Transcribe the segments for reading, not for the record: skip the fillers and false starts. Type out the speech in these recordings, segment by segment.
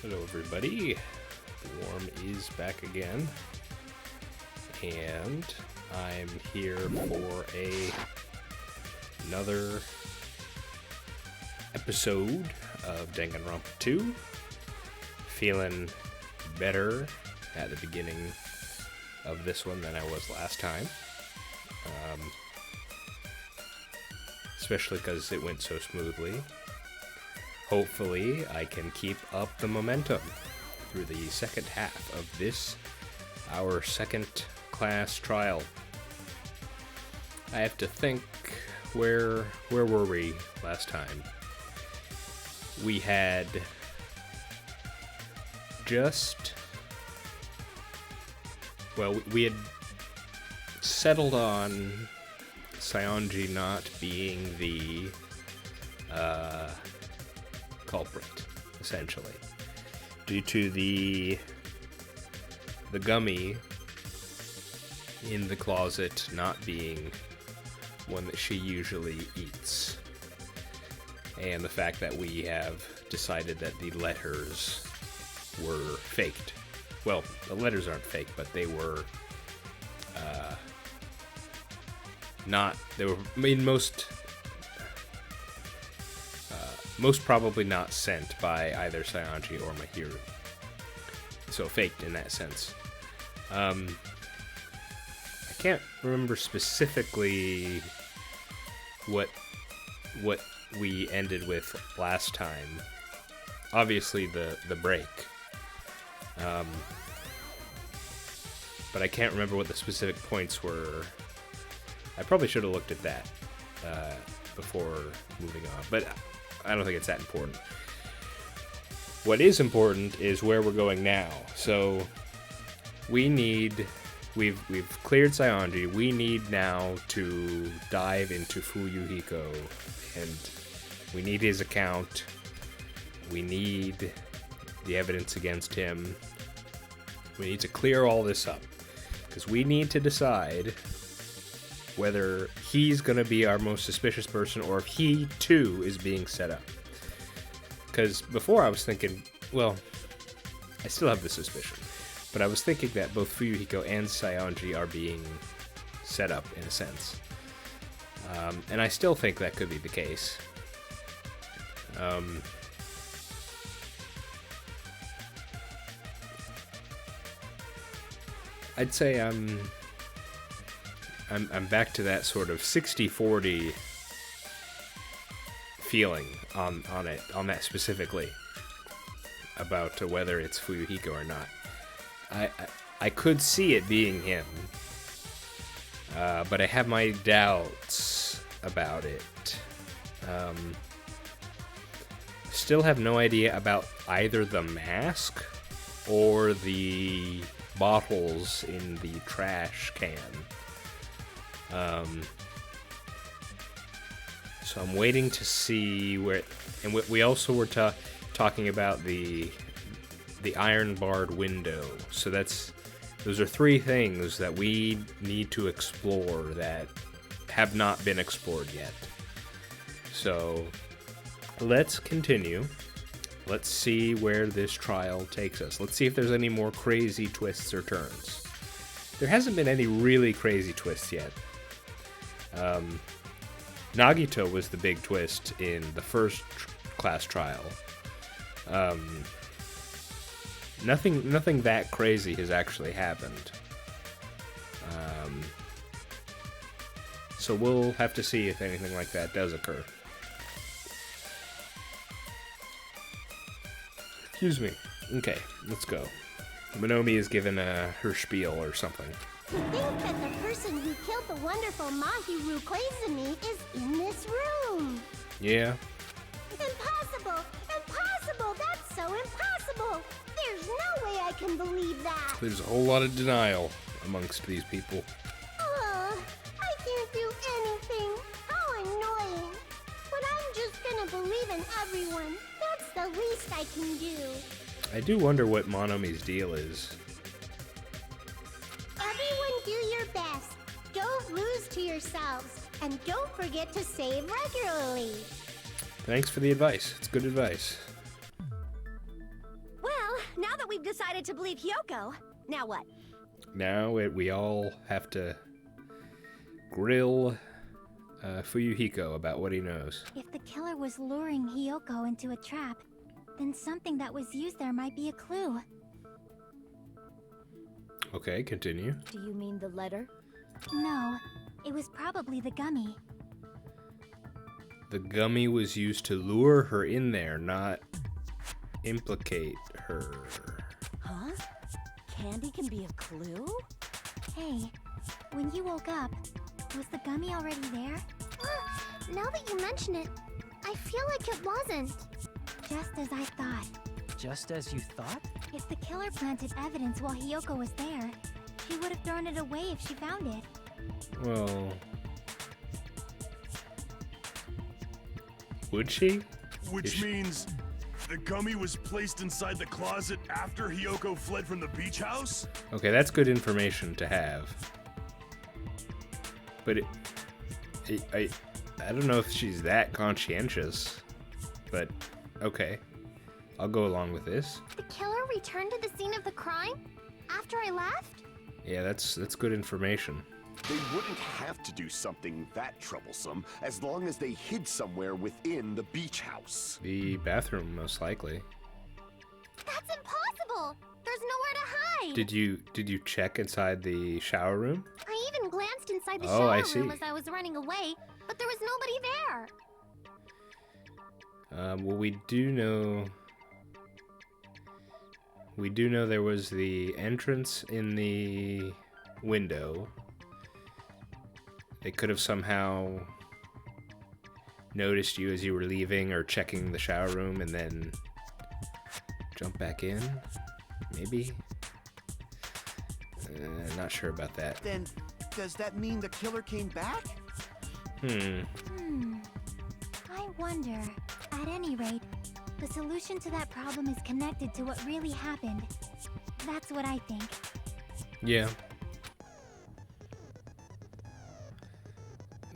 Hello everybody, Warm is back again, and I'm here for another episode of Danganronpa 2. Feeling better at the beginning of this one than I was last time, especially because it went so smoothly. Hopefully, I can keep up the momentum through the second half of this, our second class trial. I have to think, where were we last time? We had we had settled on Saionji not being the culprit, essentially, due to the gummy in the closet not being one that she usually eats, and the fact that we have decided that the letters were faked. Well, the letters aren't fake, but they were most probably not sent by either Saionji or Mahiru. So faked in that sense. I can't remember specifically what we ended with last time. Obviously the break. But I can't remember what the specific points were. I probably should have looked at that before moving on, but I don't think it's that important. What is important is where we're going now. So we've cleared Saionji. We need now to dive into Fuyuhiko, and we need his account. We need the evidence against him. We need to clear all this up, because we need to decide whether he's going to be our most suspicious person or if he too is being set up. Because before I was thinking, well, I still have the suspicion, but I was thinking that both Fuyuhiko and Saionji are being set up in a sense. And I still think that could be the case. I'd say I'm back to that sort of 60-40 feeling on that specifically, about whether it's Fuyuhiko or not. I could see it being him, but I have my doubts about it. Still have no idea about either the mask or the bottles in the trash can. So I'm waiting to see where, and we also were talking about the iron barred window. So those are three things that we need to explore that have not been explored yet. So let's continue. Let's see where this trial takes us. Let's see if there's any more crazy twists or turns. There hasn't been any really crazy twists yet. Nagito was the big twist in the first class trial. Nothing that crazy has actually happened. So we'll have to see if anything like that does occur. Excuse me. Okay, let's go. Monomi is given her spiel or something. To think that the person who killed the wonderful Mahiru Koizumi is in this room. Yeah. Impossible! Impossible! That's so impossible! There's no way I can believe that! There's a whole lot of denial amongst these people. I can't do anything. How annoying. But I'm just gonna believe in everyone. That's the least I can do. I do wonder what Monomi's deal is. Everyone do your best. Don't lose to yourselves. And don't forget to save regularly. Thanks for the advice. It's good advice. Well, Now that we've decided to believe Hyoko, now what? Now we all have to grill Fuyuhiko about what he knows. If the killer was luring Hyoko into a trap, then something that was used there might be a clue. Okay, continue. Do you mean the letter? No, it was probably the gummy. The gummy was used to lure her in there, not implicate her. Huh? Candy can be a clue? Hey, when you woke up, was the gummy already there? Now that you mention it, I feel like it wasn't. Just as I thought. Just as you thought? If the killer planted evidence while Hyoko was there, she would have thrown it away if she found it. Well... would she? Which means the gummy was placed inside the closet after Hyoko fled from the beach house? Okay, that's good information to have. But I don't know if she's that conscientious. But, okay. I'll go along with this. The killer returned to the scene of the crime? After I left? Yeah, that's good information. They wouldn't have to do something that troublesome as long as they hid somewhere within the beach house. The bathroom, most likely. That's impossible! There's nowhere to hide! Did you check inside the shower room? I even glanced inside the Oh, I shower room see. as I was running away, but there was nobody there. Well, we do know there was the entrance in the window. They could have somehow noticed you as you were leaving or checking the shower room and then jump back in. Maybe? Not sure about that. Then, does that mean the killer came back? Hmm. I wonder. At any rate, the solution to that problem is connected to what really happened. That's what I think. Yeah.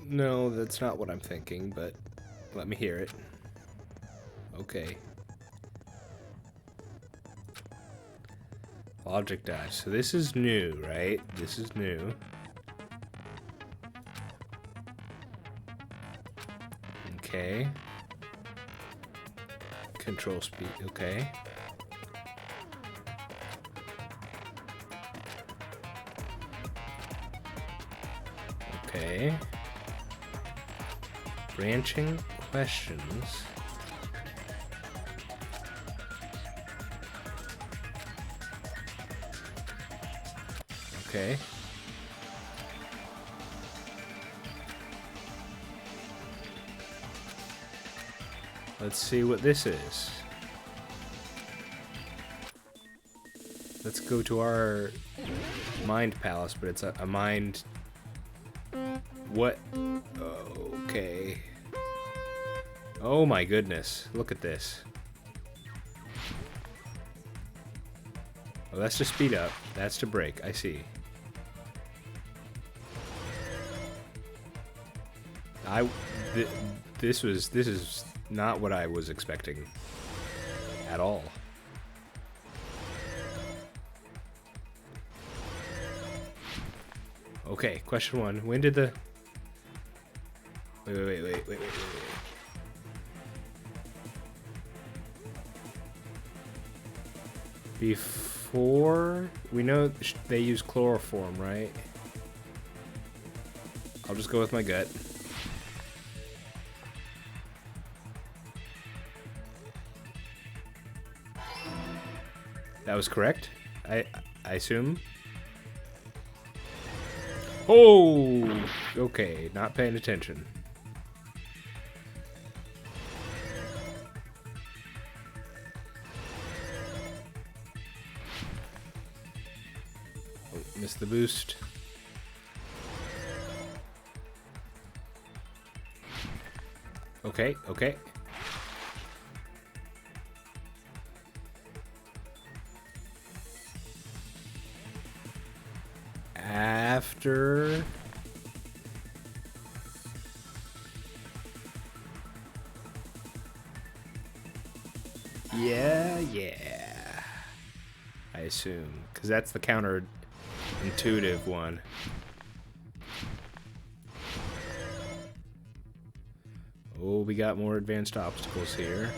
No, that's not what I'm thinking, but let me hear it. Okay. Logic dice. So this is new, right? This is new. Okay. Control speed. Okay. Okay. Branching questions. Okay. Let's see what this is. Let's go to our mind palace, but it's a mind... What? Okay. Oh my goodness. Look at this. Oh, that's to speed up. That's to brake. I see. This is not what I was expecting at all. Okay, question one. When did the... Wait. Before... We know they use chloroform, right? I'll just go with my gut. That was correct, I assume. Oh, okay, not paying attention. Oh, missed the boost. Okay. After... Yeah. I assume, because that's the counterintuitive one. Oh, we got more advanced obstacles here.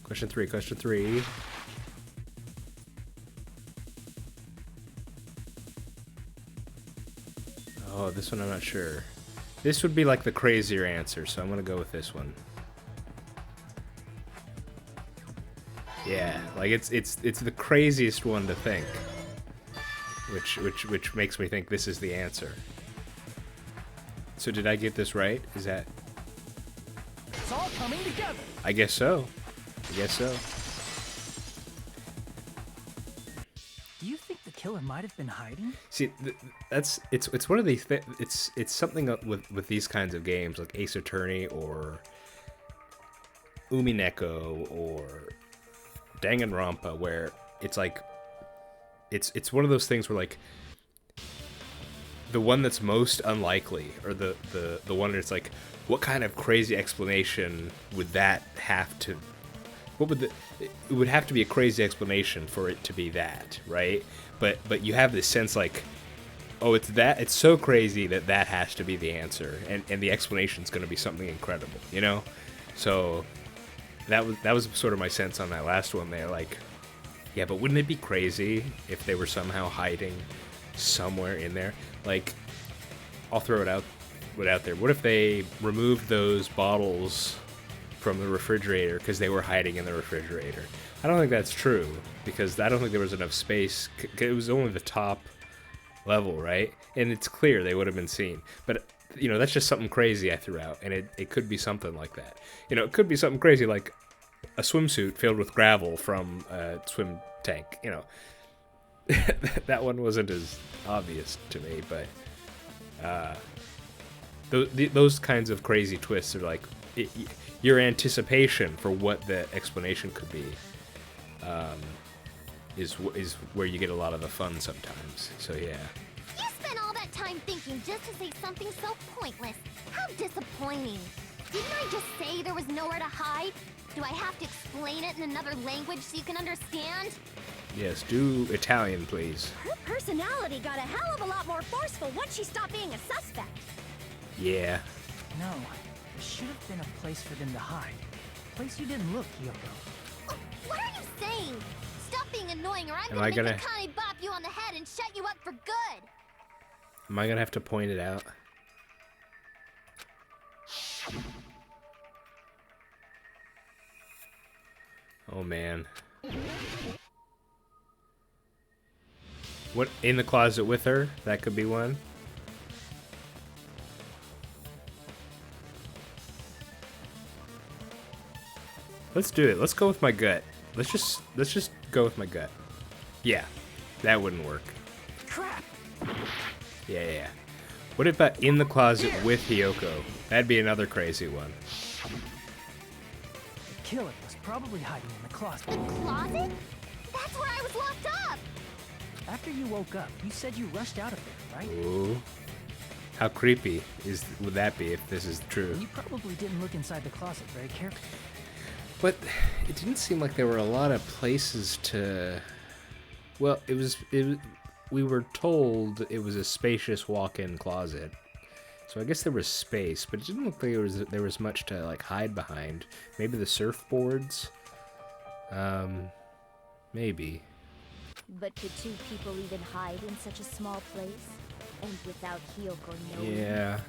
Question 3, question 3. Oh, this one I'm not sure. This would be like the crazier answer, so I'm gonna go with this one. Yeah, like it's the craziest one to think, which makes me think this is the answer. So did I get this right? Is that? It's all coming together. I guess so. I guess so. Do you think the killer might have been hiding? See, it's one of these it's something with these kinds of games like Ace Attorney or Umineko or Danganronpa, where it's like it's one of those things where like the one that's most unlikely, or the one that's like, what kind of crazy explanation would that have to? What would it would have to be a crazy explanation for it to be that, right? But you have this sense like, oh, it's so crazy that has to be the answer, and the explanation's going to be something incredible, you know? So that was sort of my sense on that last one there, like, yeah, but wouldn't it be crazy if they were somehow hiding somewhere in there? Like, I'll throw it out there. What if they removed those bottles from the refrigerator because they were hiding in the refrigerator? I don't think that's true, because I don't think there was enough space. It was only the top level, right? And it's clear they would have been seen. But, you know, that's just something crazy I threw out, and it could be something like that. You know, it could be something crazy like a swimsuit filled with gravel from a swim tank, you know. That one wasn't as obvious to me, but those kinds of crazy twists are like your anticipation for what the explanation could be is where you get a lot of the fun sometimes. So yeah. You spent all that time thinking just to say something so pointless. How disappointing. Didn't I just say there was nowhere to hide? Do I have to explain it in another language so you can understand? Yes, do Italian, please. Her personality got a hell of a lot more forceful once she stopped being a suspect. Yeah. No, there should have been a place for them to hide. A place you didn't look, Yoko. What are you saying? Stop being annoying, or I'm Am gonna I make gonna- a tiny bop you on the head and shut you up for good. Am I gonna have to point it out? Oh man. What, in the closet with her? That could be one. Let's do it. Let's go with my gut. Let's just go with my gut. Yeah, that wouldn't work. Crap! Yeah. What about in the closet with Hiyoko? That'd be another crazy one. The killer was probably hiding in the closet. The closet? That's where I was locked up. After you woke up, you said you rushed out of there, right? Ooh. How creepy would that be if this is true? And you probably didn't look inside the closet very carefully. But it didn't seem like there were a lot of places to... Well, we were told it was a spacious walk-in closet. So I guess there was space, but it didn't look like there was much to like hide behind. Maybe the surfboards? Maybe. But could two people even hide in such a small place? And without Hiyoko knowing? Yeah.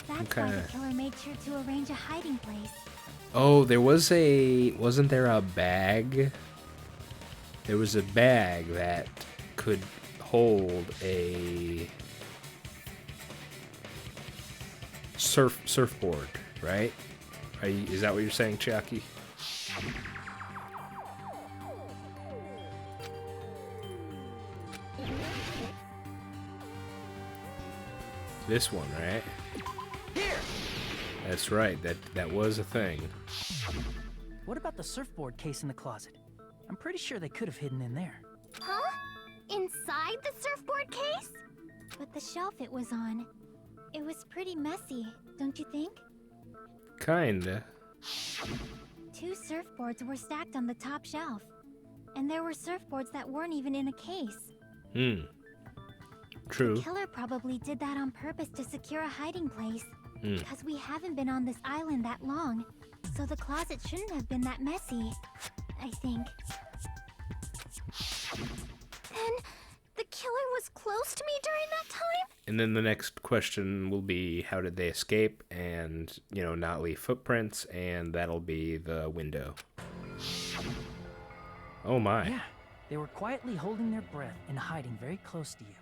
That's why the killer made sure to arrange a hiding place. Oh, wasn't there a bag? There was a bag that could hold a surfboard, right? Is that what you're saying, Chucky? This one, right? Here! That's right. That was a thing. What about the surfboard case in the closet? I'm pretty sure they could have hidden in there. Huh? Inside the surfboard case? But the shelf it was on, it was pretty messy, don't you think? Kinda. 2 surfboards were stacked on the top shelf. And there were surfboards that weren't even in a case. True. The killer probably did that on purpose to secure a hiding place. Because we haven't been on this island that long. So the closet shouldn't have been that messy, I think. Then, the killer was close to me during that time? And then the next question will be, how did they escape and, not leave footprints? And that'll be the window. Oh my. Yeah, they were quietly holding their breath and hiding very close to you.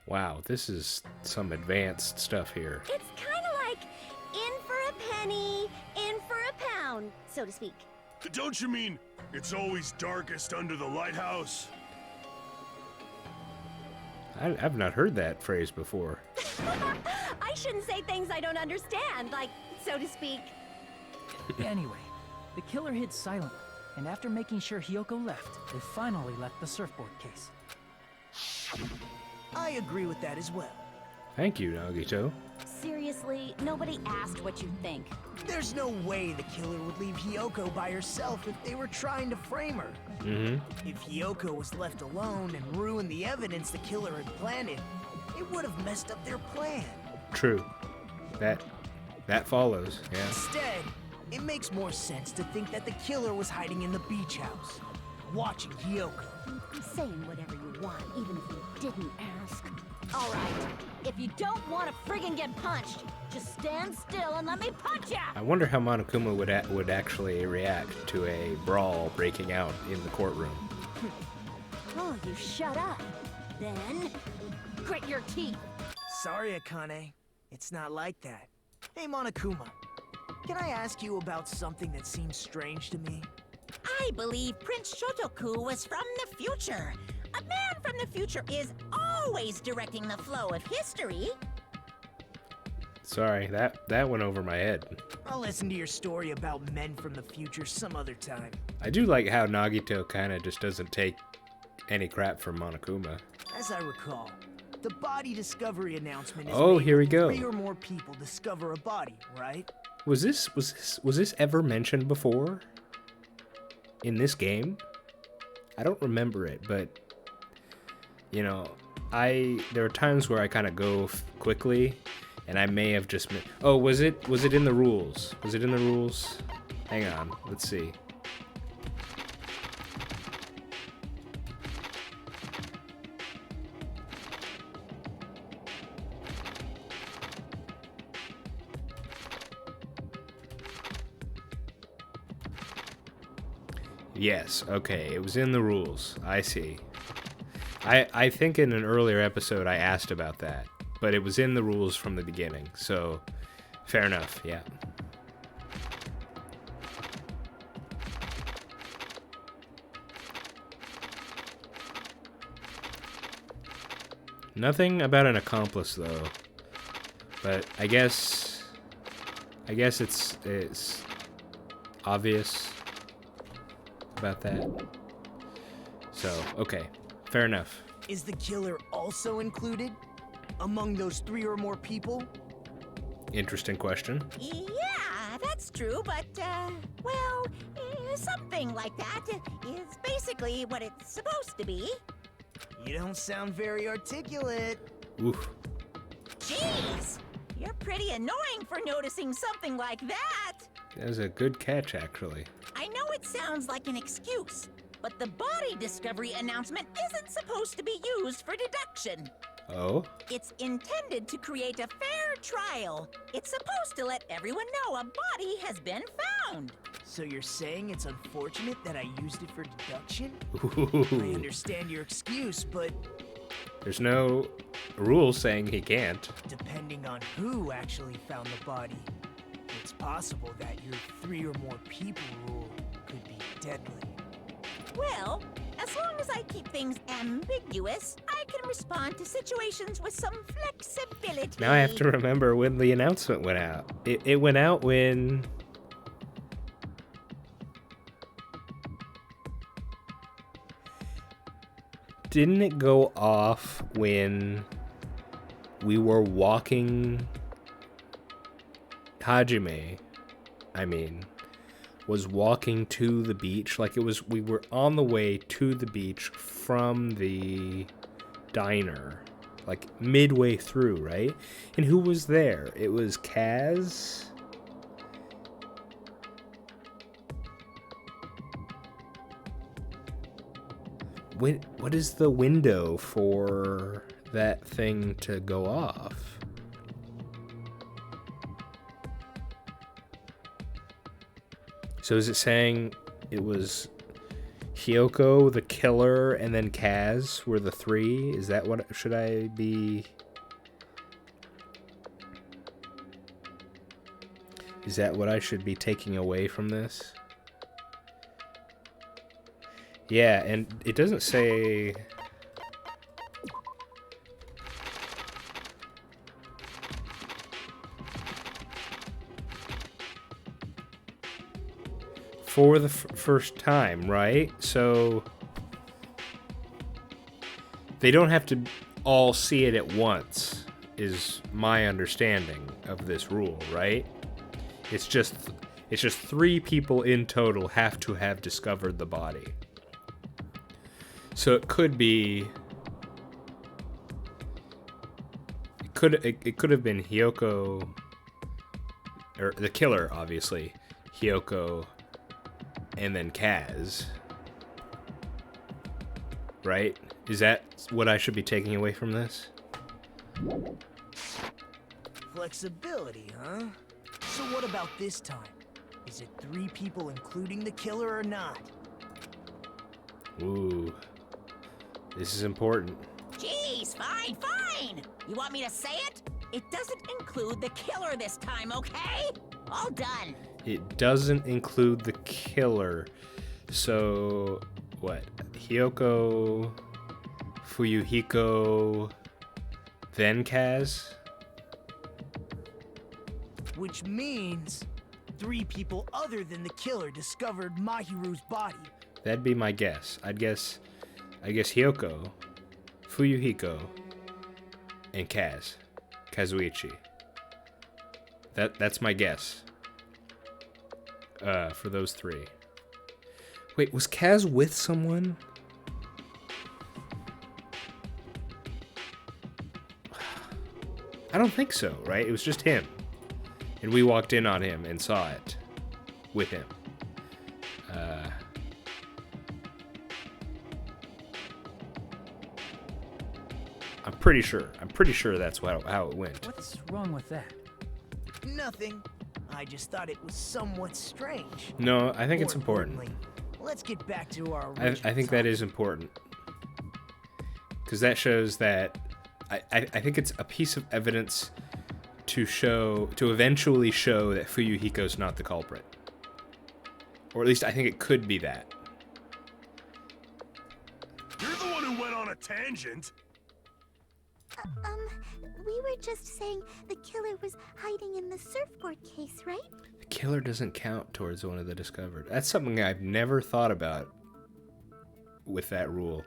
Wow, this is some advanced stuff here. It's kind of like in for a penny, in for a pound, so to speak. Don't you mean it's always darkest under the lighthouse? I've not heard that phrase before. I shouldn't say things I don't understand, like, so to speak. Anyway, the killer hid silently, and after making sure Hiyoko left, they finally left the surfboard case. I agree with that as well. Thank you, Nagito. Seriously, nobody asked what you think. There's no way the killer would leave Hiyoko by herself if they were trying to frame her. If Hiyoko was left alone and ruined the evidence the killer had planted, it would have messed up their plan. True. That follows, yeah. Instead, it makes more sense to think that the killer was hiding in the beach house, watching Hiyoko. Saying whatever you want, even if you didn't ask. All right, if you don't want to friggin' get punched, just stand still and let me punch ya! I wonder how Monokuma would actually react to a brawl breaking out in the courtroom. Oh, you shut up. Then, grit your teeth. Sorry, Akane. It's not like that. Hey, Monokuma. Can I ask you about something that seems strange to me? I believe Prince Shotoku was from the future. A man from the future is always directing the flow of history. Sorry, that went over my head. I'll listen to your story about men from the future some other time. I do like how Nagito kind of just doesn't take any crap from Monokuma. As I recall, the body discovery announcement is Oh, made here we when go. 3 or more people discover a body, right? Was this ever mentioned before? In this game? I don't remember it, but there are times where I kind of go quickly, and I may have just oh, was it in the rules? Was it in the rules? Hang on, let's see. Yes, okay, it was in the rules. I see. I think in an earlier episode I asked about that, but it was in the rules from the beginning, so fair enough, yeah. Nothing about an accomplice though, but I guess it's obvious about that. So, okay. Fair enough. Is the killer also included among those 3 or more people? Interesting question. Yeah, that's true, but, something like that is basically what it's supposed to be. You don't sound very articulate. Oof. Jeez, you're pretty annoying for noticing something like that. That was a good catch, actually. I know it sounds like an excuse, but the body discovery announcement isn't supposed to be used for deduction. Oh? It's intended to create a fair trial. It's supposed to let everyone know a body has been found. So you're saying it's unfortunate that I used it for deduction? Ooh. I understand your excuse, but There's no rule saying he can't. depending on who actually found the body, it's possible that your 3 or more people rule could be deadly. Well, as long as I keep things ambiguous, I can respond to situations with some flexibility. Now I have to remember when the announcement went out. It went out when... Didn't it go off when we were walking... was walking to the beach. Like we were on the way to the beach from the diner, like midway through, right? And who was there? It was Kaz. What is the window for that thing to go off? So is it saying it was Hiyoko, the killer, and then Kaz were the three? Is that what should I be? Is that what I should be taking away from this? Yeah, and it doesn't say... For the first time, right? So... They don't have to all see it at once, is my understanding of this rule, right? It's just 3 people in total have to have discovered the body. So it could be... It could have been Hiyoko... Or the killer, obviously. Hiyoko... And then Kaz. Right? Is that what I should be taking away from this? Flexibility, huh? So what about this time? Is it 3 people including the killer or not? Ooh. This is important. Jeez, fine, fine! You want me to say it? It doesn't include the killer this time, okay? All done. It doesn't include the killer. So, what? Hiyoko, Fuyuhiko, then Kaz? Which means 3 people other than the killer discovered Mahiru's body. That'd be my guess. I guess Hiyoko, Fuyuhiko, and Kaz. Kazuichi. That's my guess. For those 3. Wait, was Kaz with someone? I don't think so, right? It was just him. And we walked in on him and saw it with him. I'm pretty sure that's how it went. What's wrong with that? Nothing. I just thought it was somewhat strange. No, I think More it's important. importantly, let's get back to our I think that is important. Because that shows that... I think it's a piece of evidence to eventually show that Fuyuhiko's not the culprit. Or at least I think it could be that. You're the one who went on a tangent. We were just saying the killer was hiding in the surfboard case, right? The killer doesn't count towards one of the discovered. That's something I've never thought about with that rule.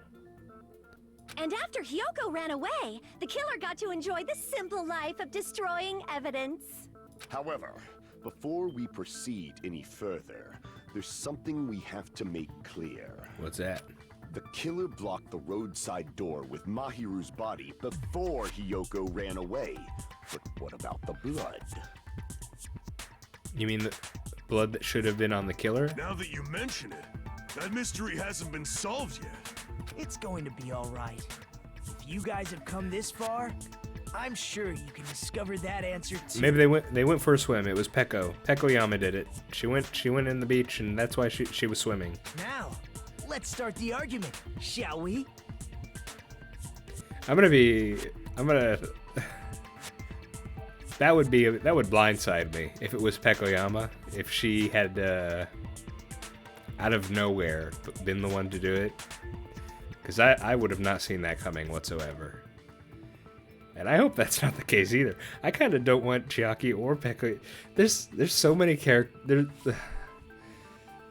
And after Hiyoko ran away, the killer got to enjoy the simple life of destroying evidence. However, before we proceed any further, there's something we have to make clear. What's that? The killer blocked the roadside door with Mahiru's body before Hiyoko ran away. But what about the blood? You mean the blood that should have been on the killer? Now that you mention it, that mystery hasn't been solved yet. It's going to be all right. If you guys have come this far, I'm sure you can discover that answer too. Maybe they went for a swim. It was Peko. Pekoyama did it. She went in the beach, and that's why she was swimming. Now, let's start the argument, shall we? That would blindside me if it was Pekoyama. If she had out of nowhere been the one to do it, because I would have not seen that coming whatsoever. And I hope that's not the case either. I kind of don't want Chiaki or Peko. There's so many characters.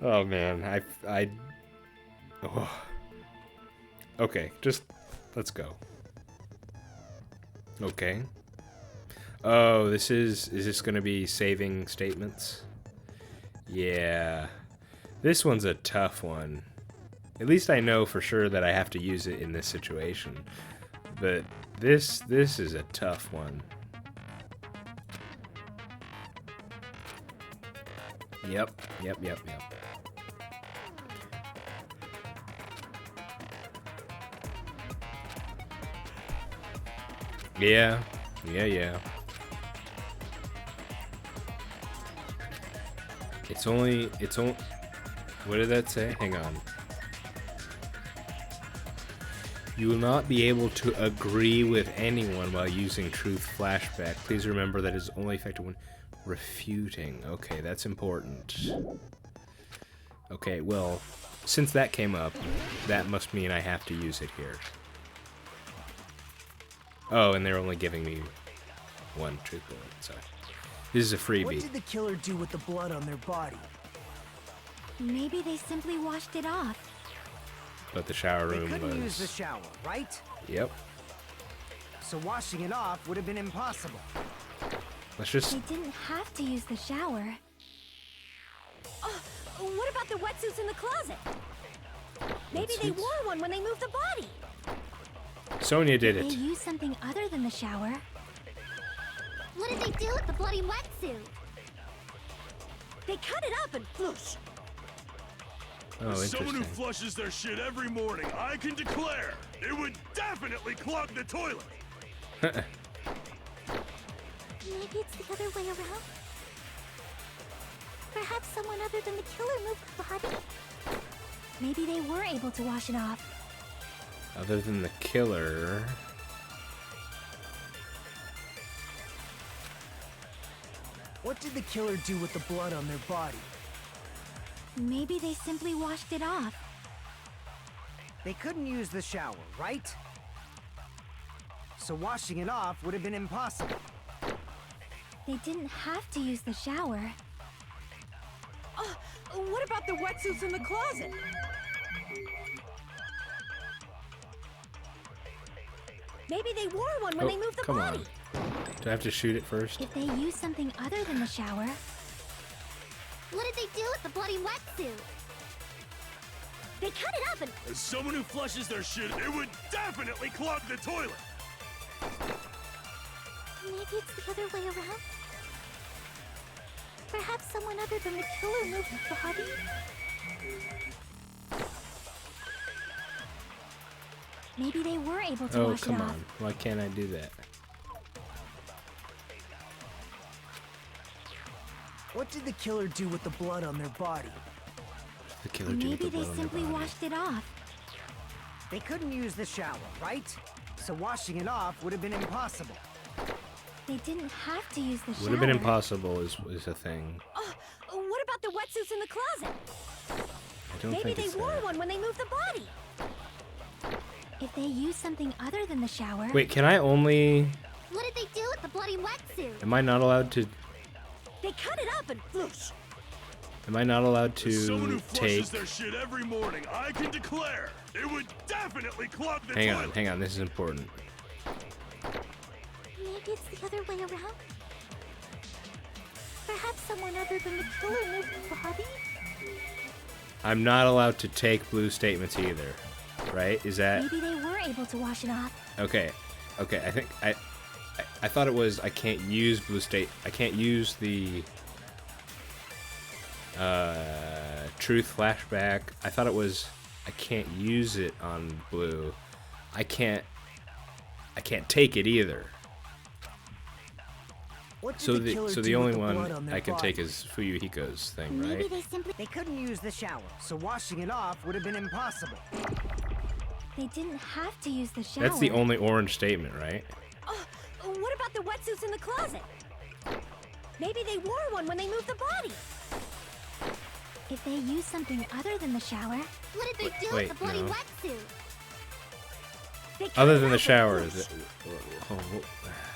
Oh man, oh. Okay, just let's go. Okay. Oh, is this gonna be saving statements? Yeah. This one's a tough one. At least I know for sure that I have to use it in this situation. But this is a tough one. Yep. Yeah. It's only, what did that say? Hang on. You will not be able to agree with anyone while using truth flashback. Please remember that is only effective when refuting. Okay, that's important. Okay, well, since that came up, that must mean I have to use it here. Oh, and they're only giving me one truth bullet, so this is a freebie. What did the killer do with the blood on their body? Maybe they simply washed it off. But the shower They room couldn't use the was... shower, right? Yep. So washing it off would have been impossible. Let's just... They didn't have to use the shower. Oh, what about the wetsuits in the closet? Maybe they Wetsuits? wore one when they moved the body. Sonia did They it. used something other than the shower. What did they do with the bloody wetsuit? They cut it up and floosh. Oh, As someone who interesting. flushes their shit every morning, I can declare it would definitely clog the toilet. Maybe it's the other way around. Perhaps someone other than the killer moved the body. Maybe they were able to wash it off. Other than the killer... What did the killer do with the blood on their body? Maybe they simply washed it off. They couldn't use the shower, right? So washing it off would have been impossible. They didn't have to use the shower. Oh, what about the wetsuits in the closet? Maybe they wore one when they moved the come body. on. Do I have to shoot it first? If they used something other than the shower, What did they do with the bloody wetsuit? They cut it up and As someone who flushes their shit, it would definitely clog the toilet. maybe it's the other way around. Perhaps someone other than the killer moved the body. Maybe they were able to Oh, wash it come off. on. Why can't I do that? What did the killer do with the blood on their body? The killer do with Maybe the they blood on their simply body? washed it off. They couldn't use the shower, right? So washing it off would have been impossible. They didn't have to use the shower. Would have been impossible is a thing. oh, what about the wetsuits in the closet? I don't Maybe think they it's wore that. one when they moved the body. If they used something other than the shower, Wait, can I only... What did they do with the bloody wetsuit? Am I not allowed to... They cut it up and floosh. Am I not allowed As someone who to flushes take... their shit every morning, I can declare it would definitely clog the Hang toilet. on, hang on. This is important. maybe it's the other way around. Perhaps someone other than the killer moved the body. I'm not allowed to take blue statements either. Right? Is that... Maybe they were able to wash it off. Okay. Okay, I think... I thought it was I can't use blue state... I can't use the... truth flashback. I thought it was I can't use it on blue. I can't take it either. What did So the killer the do only with the blood one on their I can body? take is Fuyuhiko's thing, Maybe right? they simply They couldn't use the shower, so washing it off would have been impossible. they didn't have to use the shower. That's the only orange statement, right? Oh, what about the wetsuits in the closet? Maybe they wore one when they moved the body. If they used something other than the shower, What did they do Wait, with the bloody no. wetsuit? They cut Other it than the up and shower. floosh. Is it, oh,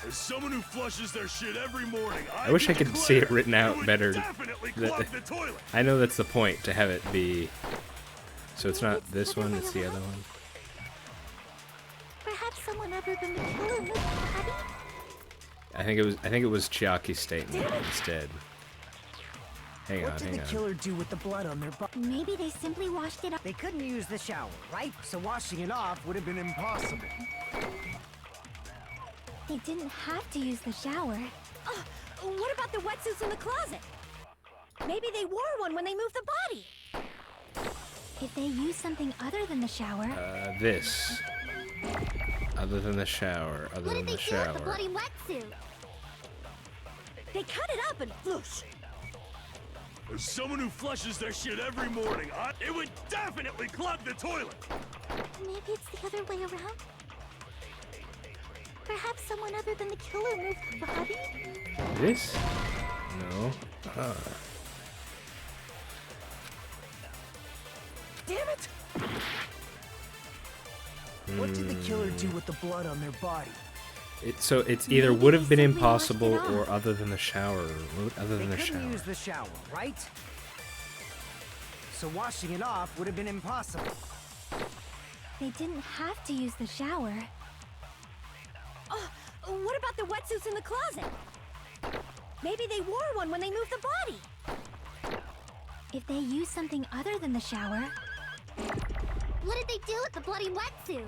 As someone who flushes their shit every morning, I wish can I could see it declare written out would better. Definitely That- clog the toilet. I know that's the point, to have it be... So it's not this one, it's the other one? perhaps someone other than the killer moved the body. I think it was Chiaki's statement instead. Hang What on, did hang the on. killer do with the blood on their body? Maybe they simply washed it off. They couldn't use the shower, right? So washing it off would have been impossible. They didn't have to use the shower. What about the wetsuits in the closet? Maybe they wore one when they moved the body. If they used something other than the shower, This. Other than the shower. Other What than did the they do with shower. the bloody wetsuit? They cut it up and whoosh. As someone who flushes their shit every morning, it would definitely clog the toilet. maybe it's the other way around. Perhaps someone other than the killer moved the body? This? No. Damn it! What did the killer do with the blood on their body? So it's either Maybe would have they been simply washed it impossible off. or other than the shower. Other than They the couldn't shower. use the shower, right? So washing it off would have been impossible. They didn't have to use the shower. What about the wetsuits in the closet? Maybe they wore one when they moved the body. If they used something other than the shower, What did they do with the bloody wetsuit?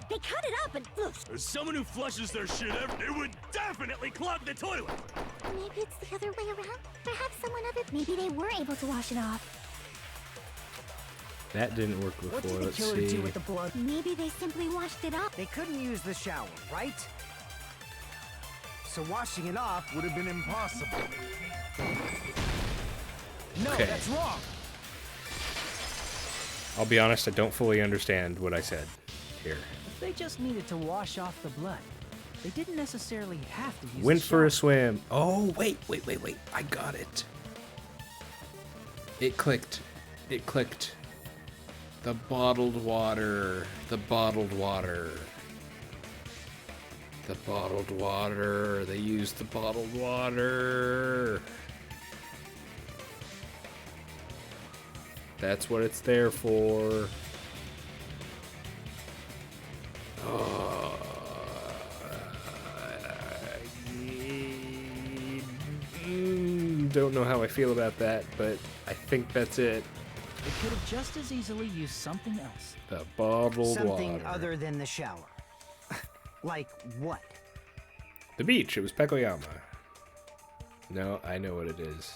They cut it up and whoosh. As someone who flushes their shit it would definitely clog the toilet. maybe it's the other way around. Perhaps someone other. Maybe they were able to wash it off. That didn't work What before. did the Let's killer see. do with the blood? Maybe they simply washed it off. They couldn't use the shower, right? So washing it off would have been impossible. No, Okay. that's wrong. I'll be honest, I don't fully understand what I said here. They just needed to wash off the blood. They didn't necessarily have to use Went the for a shower. swim. Oh, wait. I got it. It clicked. It clicked. The bottled water. The bottled water. The bottled water. They used the bottled water. That's what it's there for. Don't know how I feel about that, but I think that's it. They could have just as easily used something else. The bottled Something water. other than the shower. Like what? The beach. It was Pekoyama. No, I know what it is.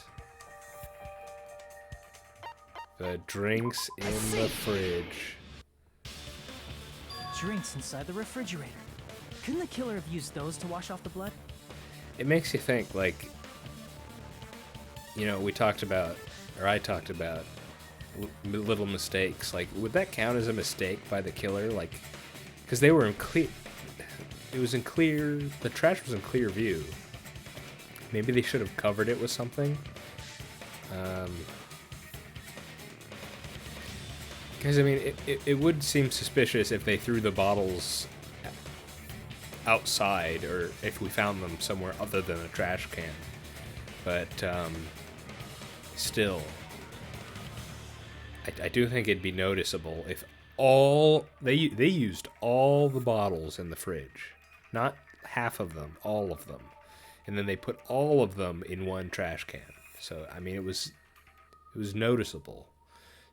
The drinks in the fridge. Drinks inside the refrigerator. Couldn't the killer have used those to wash off the blood? It makes you think, like, you know, I talked about little mistakes. Like, would that count as a mistake by the killer? Like, because they were in clear. It was in clear. The trash was in clear view. Maybe they should have covered it with something. Because, I mean, it would seem suspicious if they threw the bottles outside or if we found them somewhere other than a trash can. But, still, I do think it'd be noticeable if they used all the bottles in the fridge. Not half of them, all of them. And then they put all of them in one trash can. So, I mean, it was noticeable.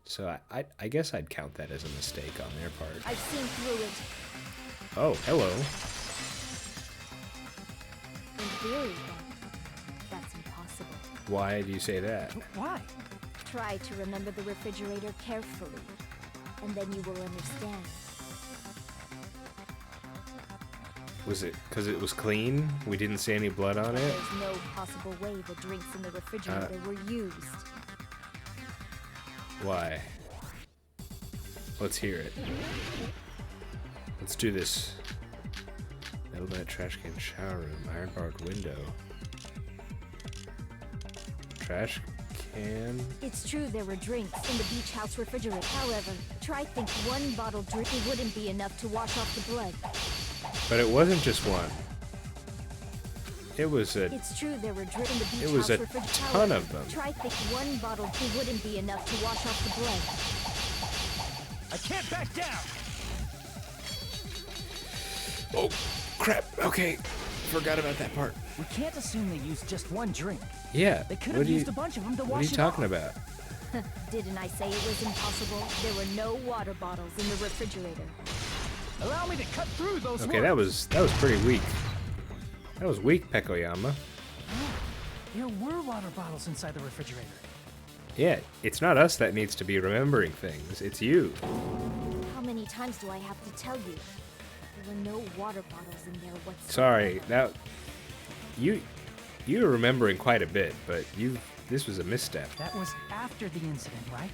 So I guess I'd count that as a mistake on their part. I've seen through it. Oh, hello. In theory, that's impossible. Why do you say that? Why? Try to remember the refrigerator carefully, and then you will understand. Was it because it was clean? We didn't see any blood on it? There's no possible way the drinks in the refrigerator were used. Why? Let's hear it. Let's do this. Metal net trash can shower room. Iron barred window. Trash can. It's true there were drinks in the beach house refrigerator. However, try think one bottle drink wouldn't be enough to wash off the blood. But it wasn't just one. It was a. It's true there were drinks in the beach It was house a refrigerator. ton of However, them. Try think one bottle wouldn't be enough to wash off the blood. I can't back down. Oh, crap. Okay. Forgot about that part. We can't assume they used just one drink. Yeah. They could have used a bunch of them to wash it off. What are you talking about? Didn't I say it was impossible? There were no water bottles in the refrigerator. Allow me to cut through those Okay, that was pretty weak. That was weak, Pekoyama. Oh, there were water bottles inside the refrigerator. Yeah, it's not us that needs to be remembering things. It's you. How many times do I have to tell you? There were no water bottles in there whatsoever. Sorry. Now, you're remembering quite a bit, but this was a misstep. That was after the incident, right?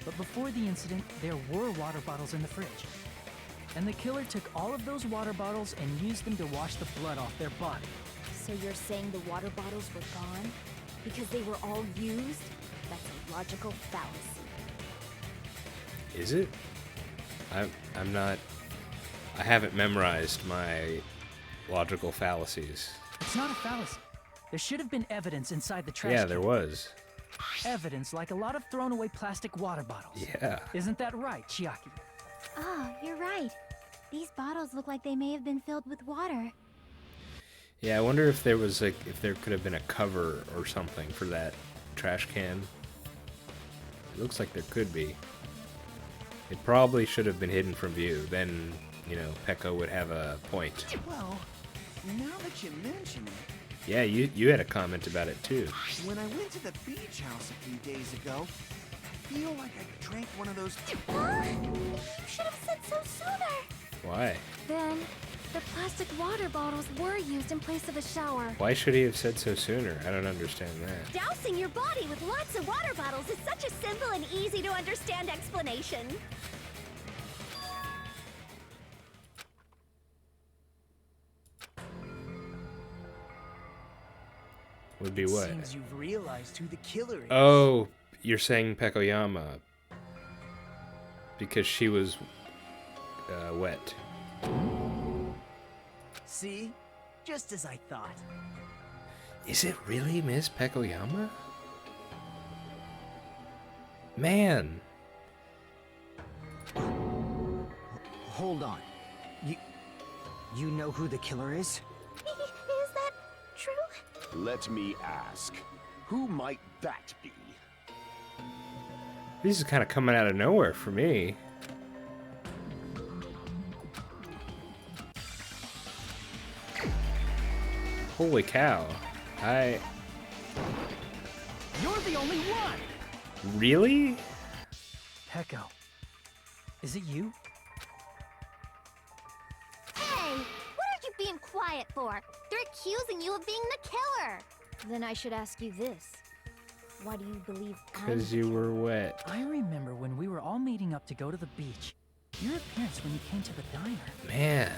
But before the incident, there were water bottles in the fridge. And the killer took all of those water bottles and used them to wash the blood off their body. So you're saying the water bottles were gone? Because they were all used? That's a logical fallacy. Is it? I'm not. I haven't memorized my logical fallacies. It's not a fallacy. There should have been evidence inside the trash Yeah, can. there was. Evidence like a lot of thrown away plastic water bottles. Yeah. Isn't that right, Chiaki? Oh, you're right. These bottles look like they may have been filled with water. Yeah, I wonder if there was if there could have been a cover or something for that trash can. It looks like there could be. It probably should have been hidden from view. Then, you know, Pekko would have a point. Well, now that you mention it, Yeah, you had a comment about it too. when I went to the beach house a few days ago, I feel like I drank one of those. You should have said so sooner. Why? Then, the plastic water bottles were used in place of a shower. Why should he have said so sooner? I don't understand that. Dousing your body with lots of water bottles is such a simple and easy to understand explanation. Would be what? Seems you've realized who the killer is. Oh, you're saying Pekoyama. Because she was wet. See? Just as I thought. Is it really Miss Pekoyama? Man. Hold on. You know who the killer is? Is that true? Let me ask, who might that be? This is kind of coming out of nowhere for me. Holy cow. You're the only one! Really? Pekko, is it you? Hey, what are you being quiet for? They're accusing you of being the killer. Then I should ask you this. Why do you believe I'm Because the you killer? were wet. I remember when we were all meeting up to go to the beach. Your appearance when you came to the diner. Man.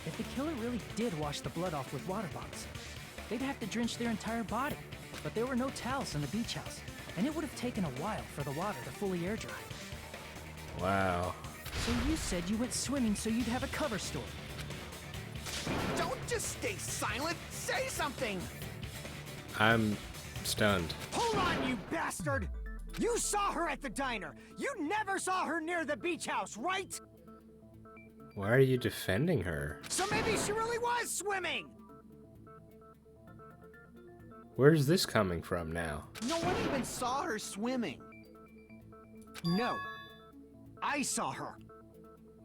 If the killer really did wash the blood off with water bottles, they'd have to drench their entire body. But there were no towels in the beach house, and it would have taken a while for the water to fully air dry. Wow. So you said you went swimming so you'd have a cover story. Don't just stay silent! Say something! I'm stunned. Hold on, you bastard! You saw her at the diner! You never saw her near the beach house, right? Why are you defending her? So maybe she really was swimming! Where's this coming from now? No one even saw her swimming. No. I saw her.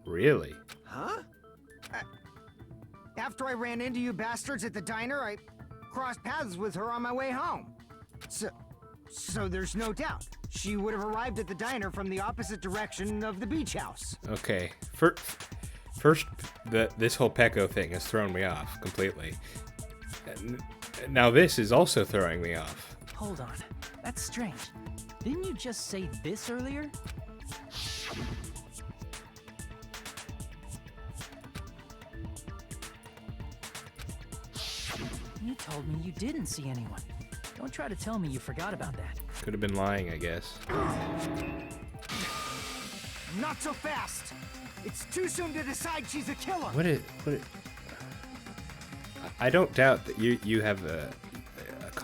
Really? Huh? After I ran into you bastards at the diner, I crossed paths with her on my way home. So there's no doubt. She would have arrived at the diner from the opposite direction of the beach house. Okay. First, this whole Pekko thing has thrown me off completely. Now this is also throwing me off. Hold on. That's strange. Didn't you just say this earlier? You told me you didn't see anyone. Don't try to tell me you forgot about that. Could have been lying, I guess. Not so fast! It's too soon to decide she's a killer! I don't doubt that you have a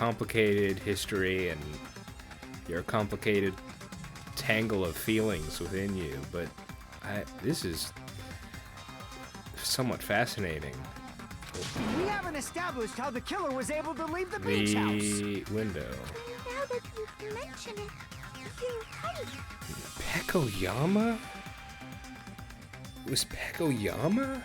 complicated history and your complicated tangle of feelings within you, but this is somewhat fascinating. We haven't established how the killer was able to leave the beach house. The window. Now that you mention it, you're right. Pekoyama? It was Pekoyama?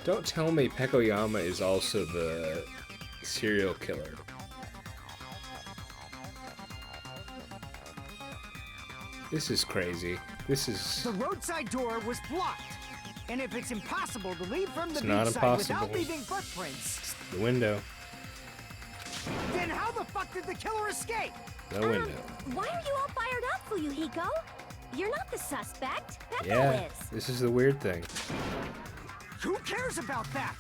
Don't tell me Pekoyama is also the serial killer. This is crazy. This is... The roadside door was blocked. And if it's impossible to leave from the not beachside without impossible. leaving footprints, The window. then how the fuck did the killer escape? The window. Why are you all fired up, Fuyuhiko? You're not the suspect. Peko Yeah, is. this is the weird thing. Who cares about that?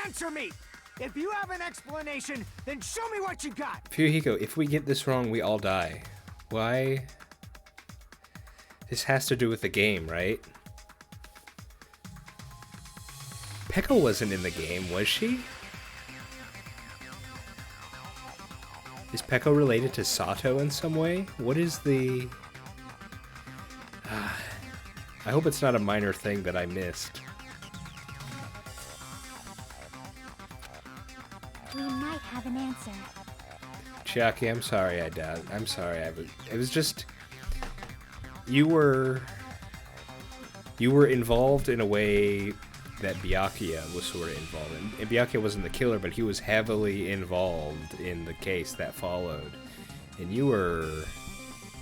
Answer me! If you have an explanation, then show me what you got! Fuyuhiko, if we get this wrong, we all die. Why? This has to do with the game, right? Peko wasn't in the game, was she? Is Peko related to Sato in some way? What is the... I hope it's not a minor thing that I missed. We might have an answer. Chiaki, I'm sorry I doubt. I'm sorry. It was just... You were involved in a way that Byakuya was sort of involved in. And Byakuya wasn't the killer, but he was heavily involved in the case that followed. And you were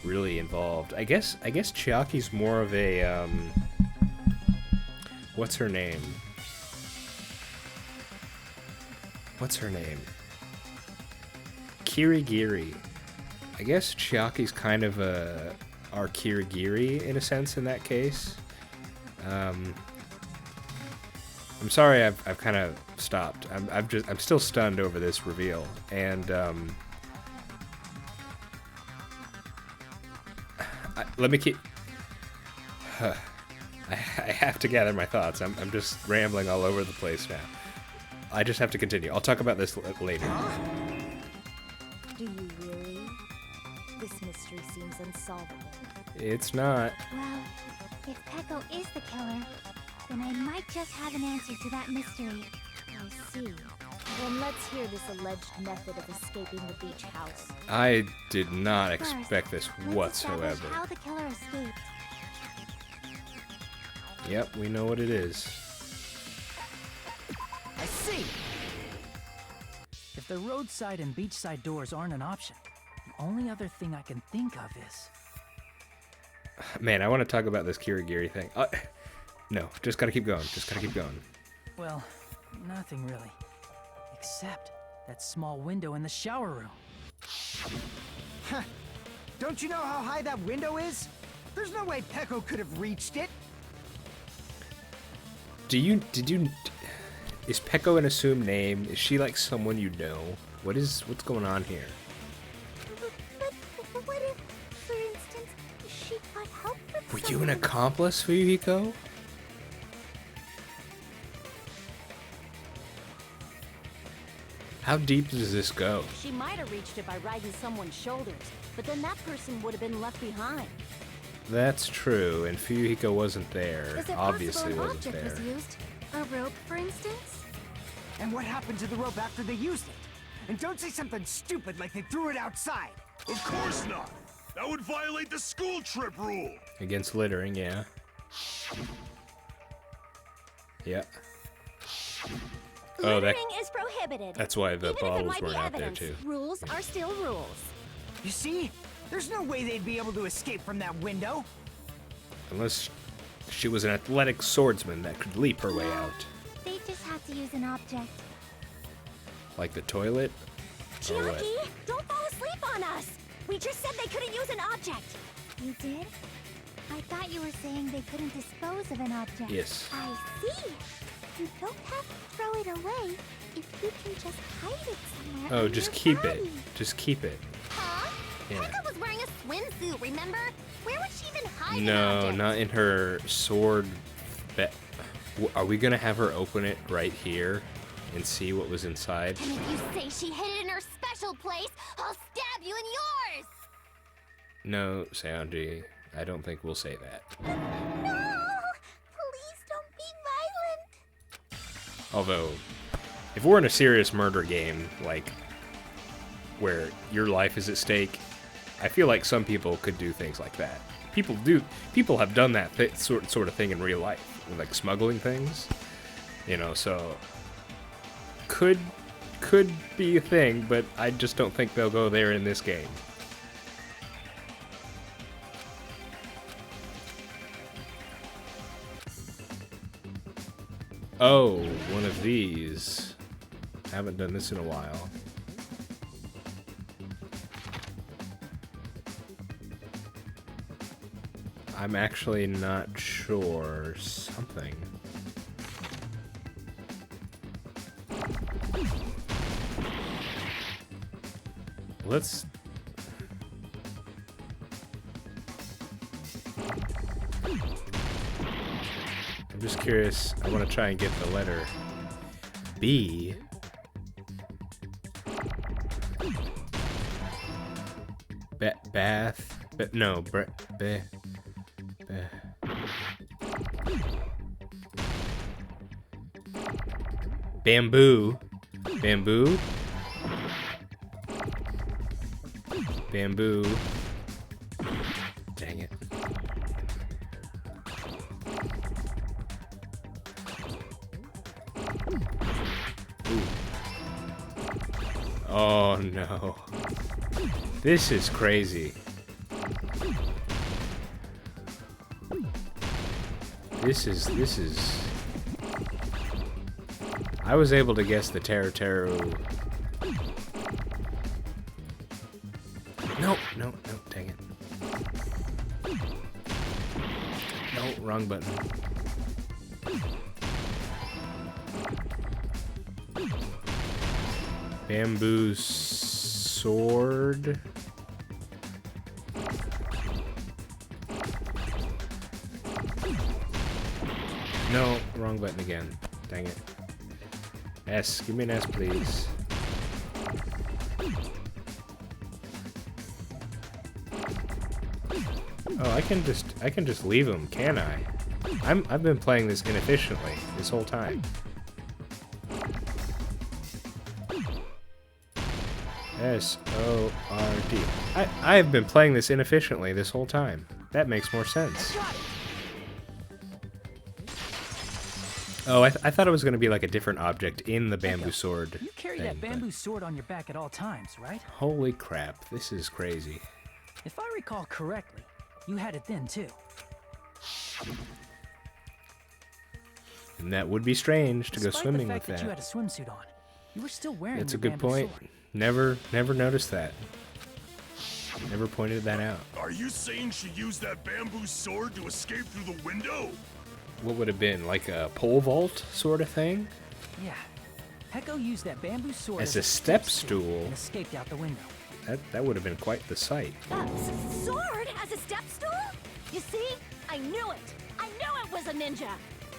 really involved. I guess Chiaki's more of a what's her name? Kirigiri. I guess Chiaki's kind of our Kirigiri in a sense in that case. I'm sorry, I've kind of stopped. I'm still stunned over this reveal, and let me keep. I have to gather my thoughts. I'm just rambling all over the place now. I just have to continue. I'll talk about this later. Do you really? This mystery seems unsolvable. It's not. Well, if Peko is the killer, then I might just have an answer to that mystery. I see. Then let's hear this alleged method of escaping the beach house. I did not expect First, this let's establish whatsoever. how the killer escaped. Yep, we know what it is. I see! If the roadside and beachside doors aren't an option, the only other thing I can think of is... Man, I want to talk about this Kirigiri thing. No, just gotta keep going. Just gotta keep going. Well, nothing really. Except that small window in the shower room. Huh. Don't you know how high that window is? There's no way Peko could have reached it. Is Peko an assumed name? Is she like someone you know? What's going on here? But what if, for instance, she got help from Were you an someone? accomplice, Fuyuhiko? How deep does this go? She might have reached it by riding someone's shoulders, but then that person would have been left behind. That's true, and Fuyuhiko wasn't there. Is it Obviously possible an wasn't object there. was used? A rope, for instance? And what happened to the rope after they used it? And don't say something stupid like they threw it outside. Of course not! That would violate the school trip rule! Against littering, yeah. Yeah. Oh, Littering is prohibited. that's why the Even if it bottles might be weren't out there evidence, too. rules are still rules. You see? There's no way they'd be able to escape from that window. Unless she was an athletic swordsman that could leap her way out. They just had to use an object. Like the toilet? Or what? Chiaki, don't fall asleep on us! We just said they couldn't use an object! You did? I thought you were saying they couldn't dispose of an object. Yes. I see. You don't have to throw it away if you can just hide it somewhere. Oh, on just your keep it. body. Just keep it. Huh? Yeah. Peko was wearing a swimsuit, remember? Where would she even hide an No, object? not in her sword. Are we gonna have her open it right here and see what was inside? And if you say she hid it in her special place, I'll stab you in yours! No, Sanji, I don't think we'll say that. No! Please don't be violent! Although, if we're in a serious murder game, like, where your life is at stake, I feel like some people could do things like that. People have done that sort of thing in real life, like smuggling things, you know, so could be a thing, but I just don't think they'll go there in this game. Oh, one of these. Haven't done this in a while. I'm actually not sure. Something. Let's... I'm just curious. I want to try and get the letter B. Bath. No. Bamboo. Bamboo. Bamboo. Dang it. Ooh. Oh no. This is crazy. This is... I was able to guess the Teru. No, dang it. No, wrong button. Bamboo sword. No, wrong button again. Dang it. S, give me an S, please. Oh, I can just leave them, can I? I've been playing this inefficiently this whole time. S-O-R-D. I've been playing this inefficiently this whole time. That makes more sense. Oh, I thought it was going to be like a different object in the bamboo sword. You carry thing, that bamboo sword on your back at all times, right? Holy crap, this is crazy. If I recall correctly, you had it then too. And that would be strange to go Despite swimming the fact with that you that. had a swimsuit on, you were still wearing That's a your good bamboo point. sword. Never noticed that. Never pointed that out. Are you saying she used that bamboo sword to escape through the window? What would have been, like a pole vault sort of thing? Yeah. Peko used that bamboo sword As a step stool. and escaped out the window. That would have been quite the sight. Sword as a step stool? You see? I knew it. I knew it was a ninja.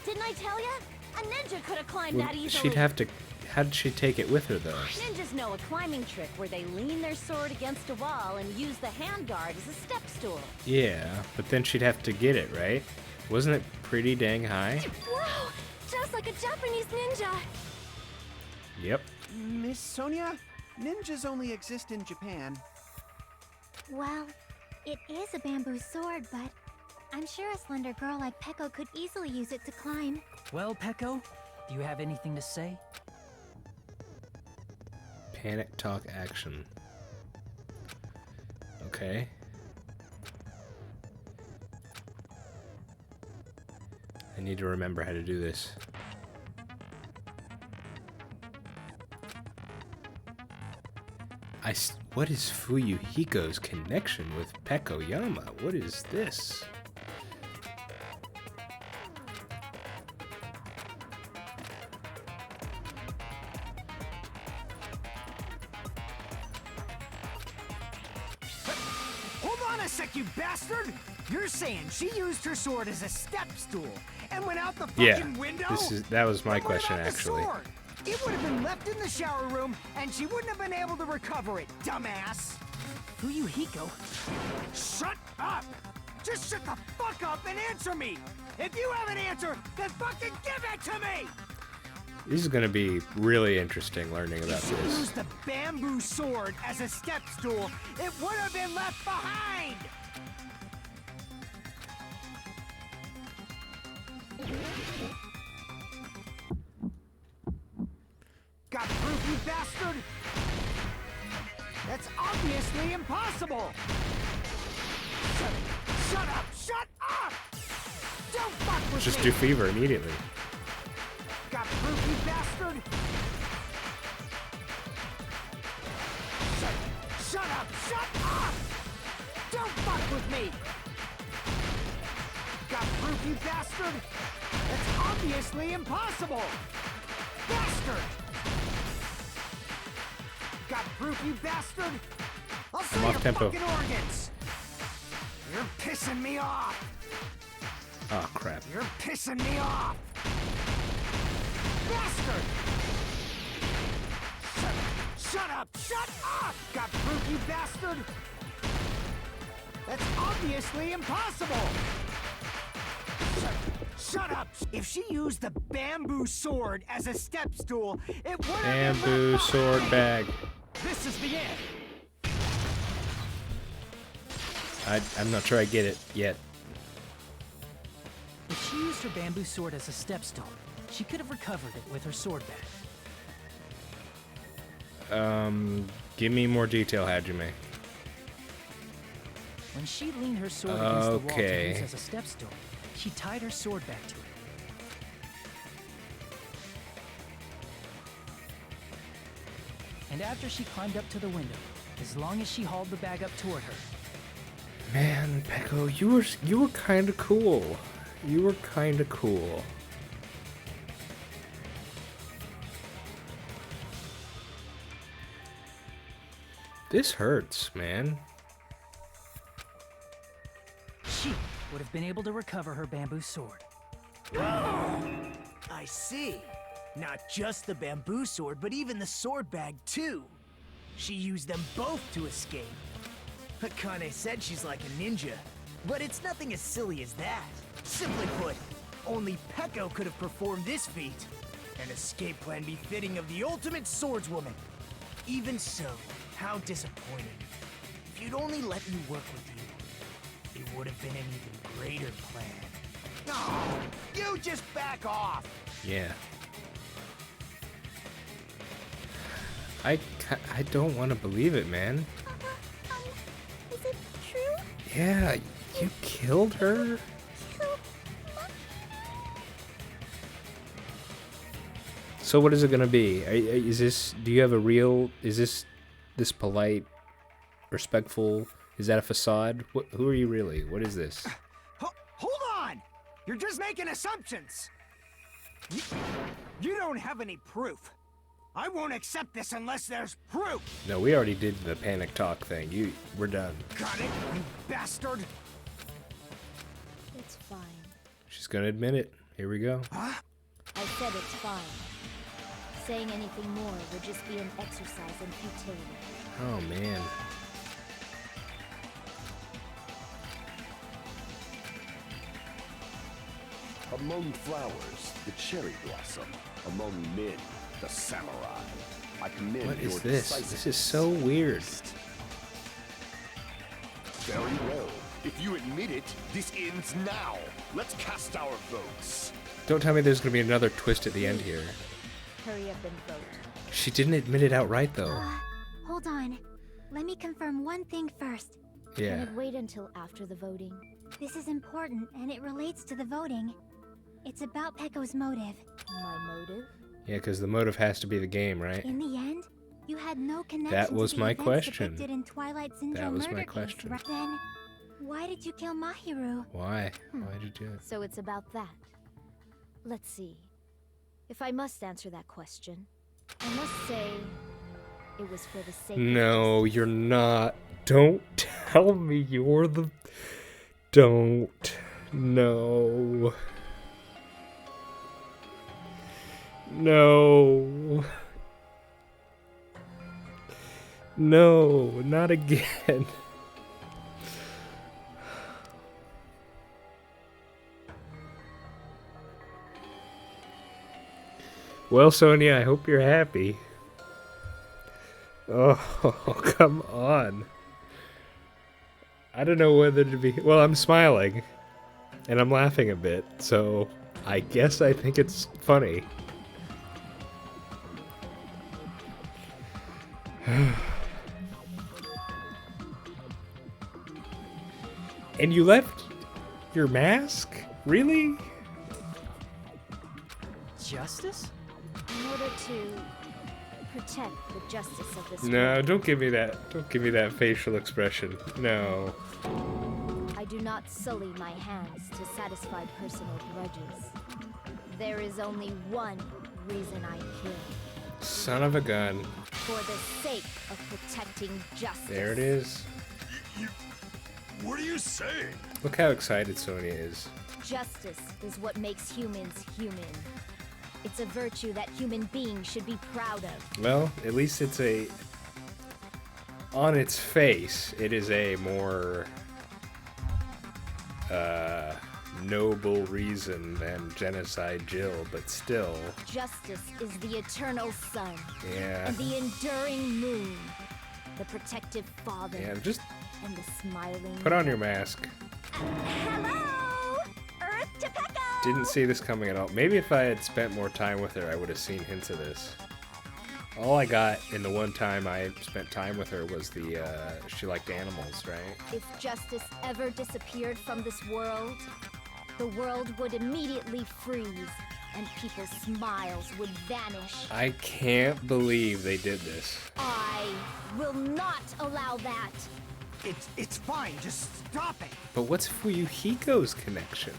Didn't I tell you? A ninja could have climbed Well, that easily. she'd have to... How did she take it with her, though? Ninjas know a climbing trick where they lean their sword against a wall and use the handguard as a step stool. Yeah, but then she'd have to get it, right? Wasn't it pretty dang high? Wow! Just like a Japanese ninja! Yep. Miss Sonia, ninjas only exist in Japan. Well, it is a bamboo sword, but I'm sure a slender girl like Peko could easily use it to climb. Well, Peko, do you have anything to say? Panic talk action. Okay. I need to remember how to do this. What is Fuyuhiko's connection with Pekoyama? What is this? Hold on a sec, you bastard! You're saying she used her sword as a step stool and went out the fucking window? That was my But what question, about the actually. sword? It would have been left in the shower room, and she wouldn't have been able to recover it, dumbass! Fuyuhiko? Shut up! Just shut the fuck up and answer me! If you have an answer, then fucking give it to me! This is gonna be really interesting learning about If she this. used the bamboo sword as a step stool, it would have been left behind! Got proof, you bastard? That's obviously impossible! Shut up! Shut up! Don't fuck with Just me! do fever immediately. Got proof, you bastard? Shut up! Shut up! Don't fuck with me! Got proof, you bastard? That's obviously impossible! Bastard! Got proof, you bastard? I'll I'm see off your tempo. fucking organs! You're pissing me off! Oh crap. You're pissing me off! Bastard! Shut up! Shut up! Got proof, you bastard? That's obviously impossible! Shut up! If she used the bamboo sword as a step stool, it would have been Bamboo left sword behind. bag. This is the end. I'm not sure I get it yet. If she used her bamboo sword as a step stool, she could have recovered it with her sword bag. Give me more detail, Hajime. When she leaned her sword against the wall to Okay. use as a step stool, she tied her sword back to it. And after she climbed up to the window, as long as she hauled the bag up toward her, Man, Peko, you were kind of cool. You were kind of cool. This hurts, man. she would have been able to recover her bamboo sword. I see. Not just the bamboo sword, but even the sword bag, too. She used them both to escape. Akane said she's like a ninja, but it's nothing as silly as that. Simply put, only Peko could have performed this feat. An escape plan befitting of the ultimate swordswoman. Even so, how disappointing. If you'd only let me work with you, it would have been an even greater plan. No, you just back off! Yeah. I don't want to believe it, man. Is it true? Yeah, you killed her? So what is it gonna be? Is this? Do you have a real? Is this polite, respectful? Is that a facade? Who are you really? What is this? Hold on! You're just making assumptions! You don't have any proof. I won't accept this unless there's proof! No, we already did the panic talk thing. We're done. Got it, you bastard! It's fine. She's gonna admit it. Here we go. Huh? I said it's fine. Saying anything more would just be an exercise in futility. Oh man. Among flowers, the cherry blossom. Among men, the samurai. I commend What is your this? This decisiveness. is so weird. Very well. If you admit it, this ends now. Let's cast our votes. Don't tell me there's gonna be another twist at the end here. Hurry up and vote. She didn't admit it outright though. Hold on. Let me confirm one thing first. Yeah. Can it wait until after the voting? This is important, and it relates to the voting. It's about Peko's motive. My motive? Yeah, because the motive has to be the game, right? In the end, you had no connection That was to the my events question. depicted in Twilight That Syndrome was my murder case, question. right? Then, why did you kill Mahiru? Why? Why did you do it? So it's about that. Let's see. If I must answer that question, I must say It was for the sake No, you're not. Don't tell me you're the... Don't. No. No. No, not again. Well, Sonia, I hope you're happy. Oh, come on. I don't know whether to be... Well, I'm smiling. And I'm laughing a bit, so I guess I think it's funny. And you left your mask? Really? Justice? In order to protect the justice of this No, world, don't give me that. Don't give me that facial expression. No. I do not sully my hands to satisfy personal grudges. There is only one reason I kill. Son of a gun. For the sake of protecting justice. There it is. What are you saying? Look how excited Sonia is. Justice is what makes humans human. It's a virtue that human beings should be proud of. Well, at least it's a... On its face, it is a more... noble reason than Genocide Jill, but still... Justice is the eternal sun. Yeah. And the enduring moon. The protective father. Yeah, just... And the smiling... Put on your mask. Hello! Earth to Pecco! Didn't see this coming at all. Maybe if I had spent more time with her, I would have seen hints of this. All I got in the one time I spent time with her was the, she liked animals, right? If justice ever disappeared from this world, the world would immediately freeze, and people's smiles would vanish. I can't believe they did this. I will not allow that. It's fine. Just stop it. But what's Fuyuhiko's connection?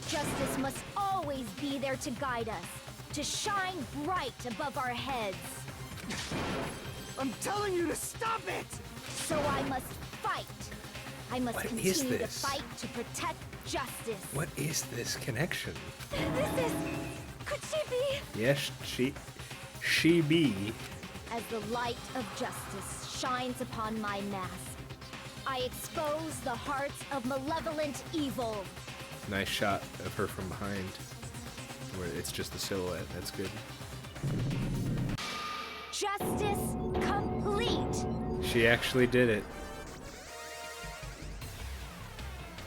Justice must always be there to guide us, to shine bright above our heads. I'm telling you to stop it! So I must fight. I must What continue is to this? fight to protect justice. What is this connection? This is... Could she be? Yes, she be. As the light of justice shines upon my mask, I expose the hearts of malevolent evil. Nice shot of her from behind. Where it's just the silhouette. That's good. Justice complete. She actually did it.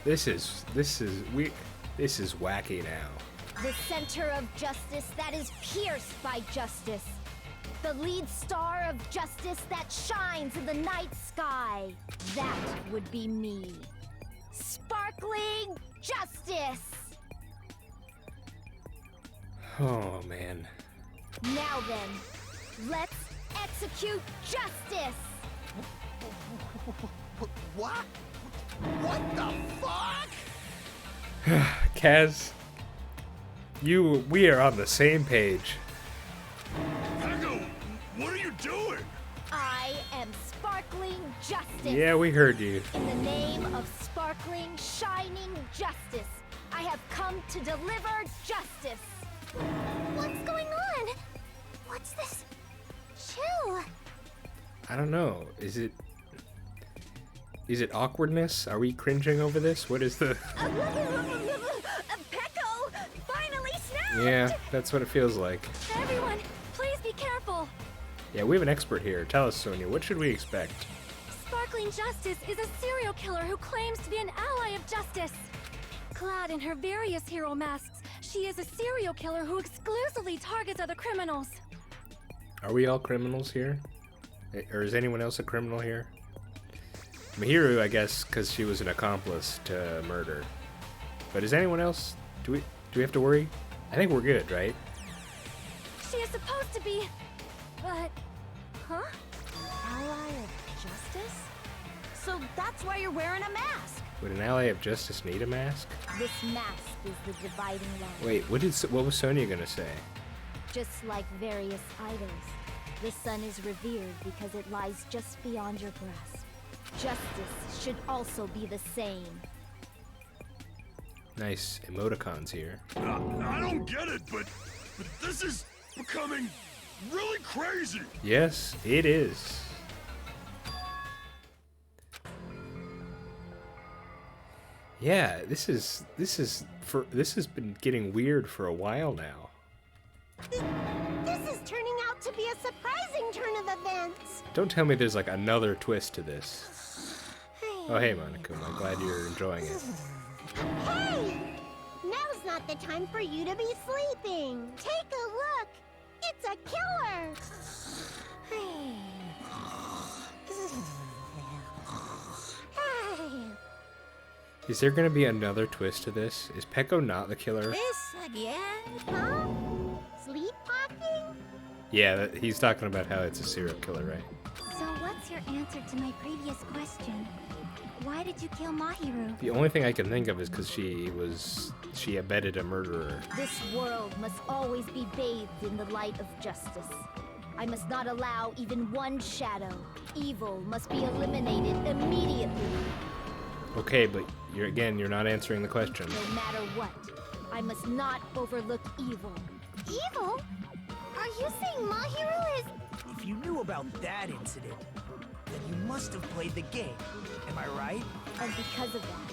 This is wacky now. The center of justice that is pierced by justice. The lead star of justice that shines in the night sky. That would be me. Sparkling justice. Oh man. Now then, let's execute justice. What? What the fuck? Kaz, we are on the same page. Pecco, what are you doing? I am sparkling justice. Yeah, we heard you. In the name of sparkling, shining justice, I have come to deliver justice. What's going on? What's this chill? I don't know. Is it awkwardness? Are we cringing over this? What is the... Pecco finally snapped! Yeah, that's what it feels like. Everyone, please be careful. Yeah, we have an expert here. Tell us, Sonia, what should we expect? Sparkling Justice is a serial killer who claims to be an ally of justice. Clad in her various hero masks, she is a serial killer who exclusively targets other criminals. Are we all criminals here? Or is anyone else a criminal here? Mahiru, I guess, because she was an accomplice to murder. But is anyone else? Do we have to worry? I think we're good, right? She is supposed to be, but, huh? Ally of justice? So that's why you're wearing a mask. Would an ally of justice need a mask? This mask is the dividing line. Wait, what was Sonia gonna say? Just like various idols, The sun is revered because it lies just beyond your grasp. Justice should also be the same. Nice emoticons here. I don't get it, but this is becoming really crazy. Yes, it is. Yeah, this has been getting weird for a while now. This is turning out to be a surprising turn of events. Don't tell me there's like another twist to this. Oh hey Monica, I'm glad you're enjoying it. Hey! Now's not the time for you to be sleeping. Take a look. It's a killer. Hey. Is there gonna be another twist to this? Is Peko not the killer? This again? Huh? Sleepwalking? Yeah, he's talking about how it's a serial killer, right? So what's your answer to my previous question? Why did you kill Mahiru? The only thing I can think of is because she abetted a murderer. This world must always be bathed in the light of justice. I must not allow even one shadow. Evil must be eliminated immediately. Okay, but you're not answering the question. No matter what, I must not overlook evil. Evil? Are you saying Mahiru is... If you knew about that incident, then you must have played the game. Am I right? And because of that,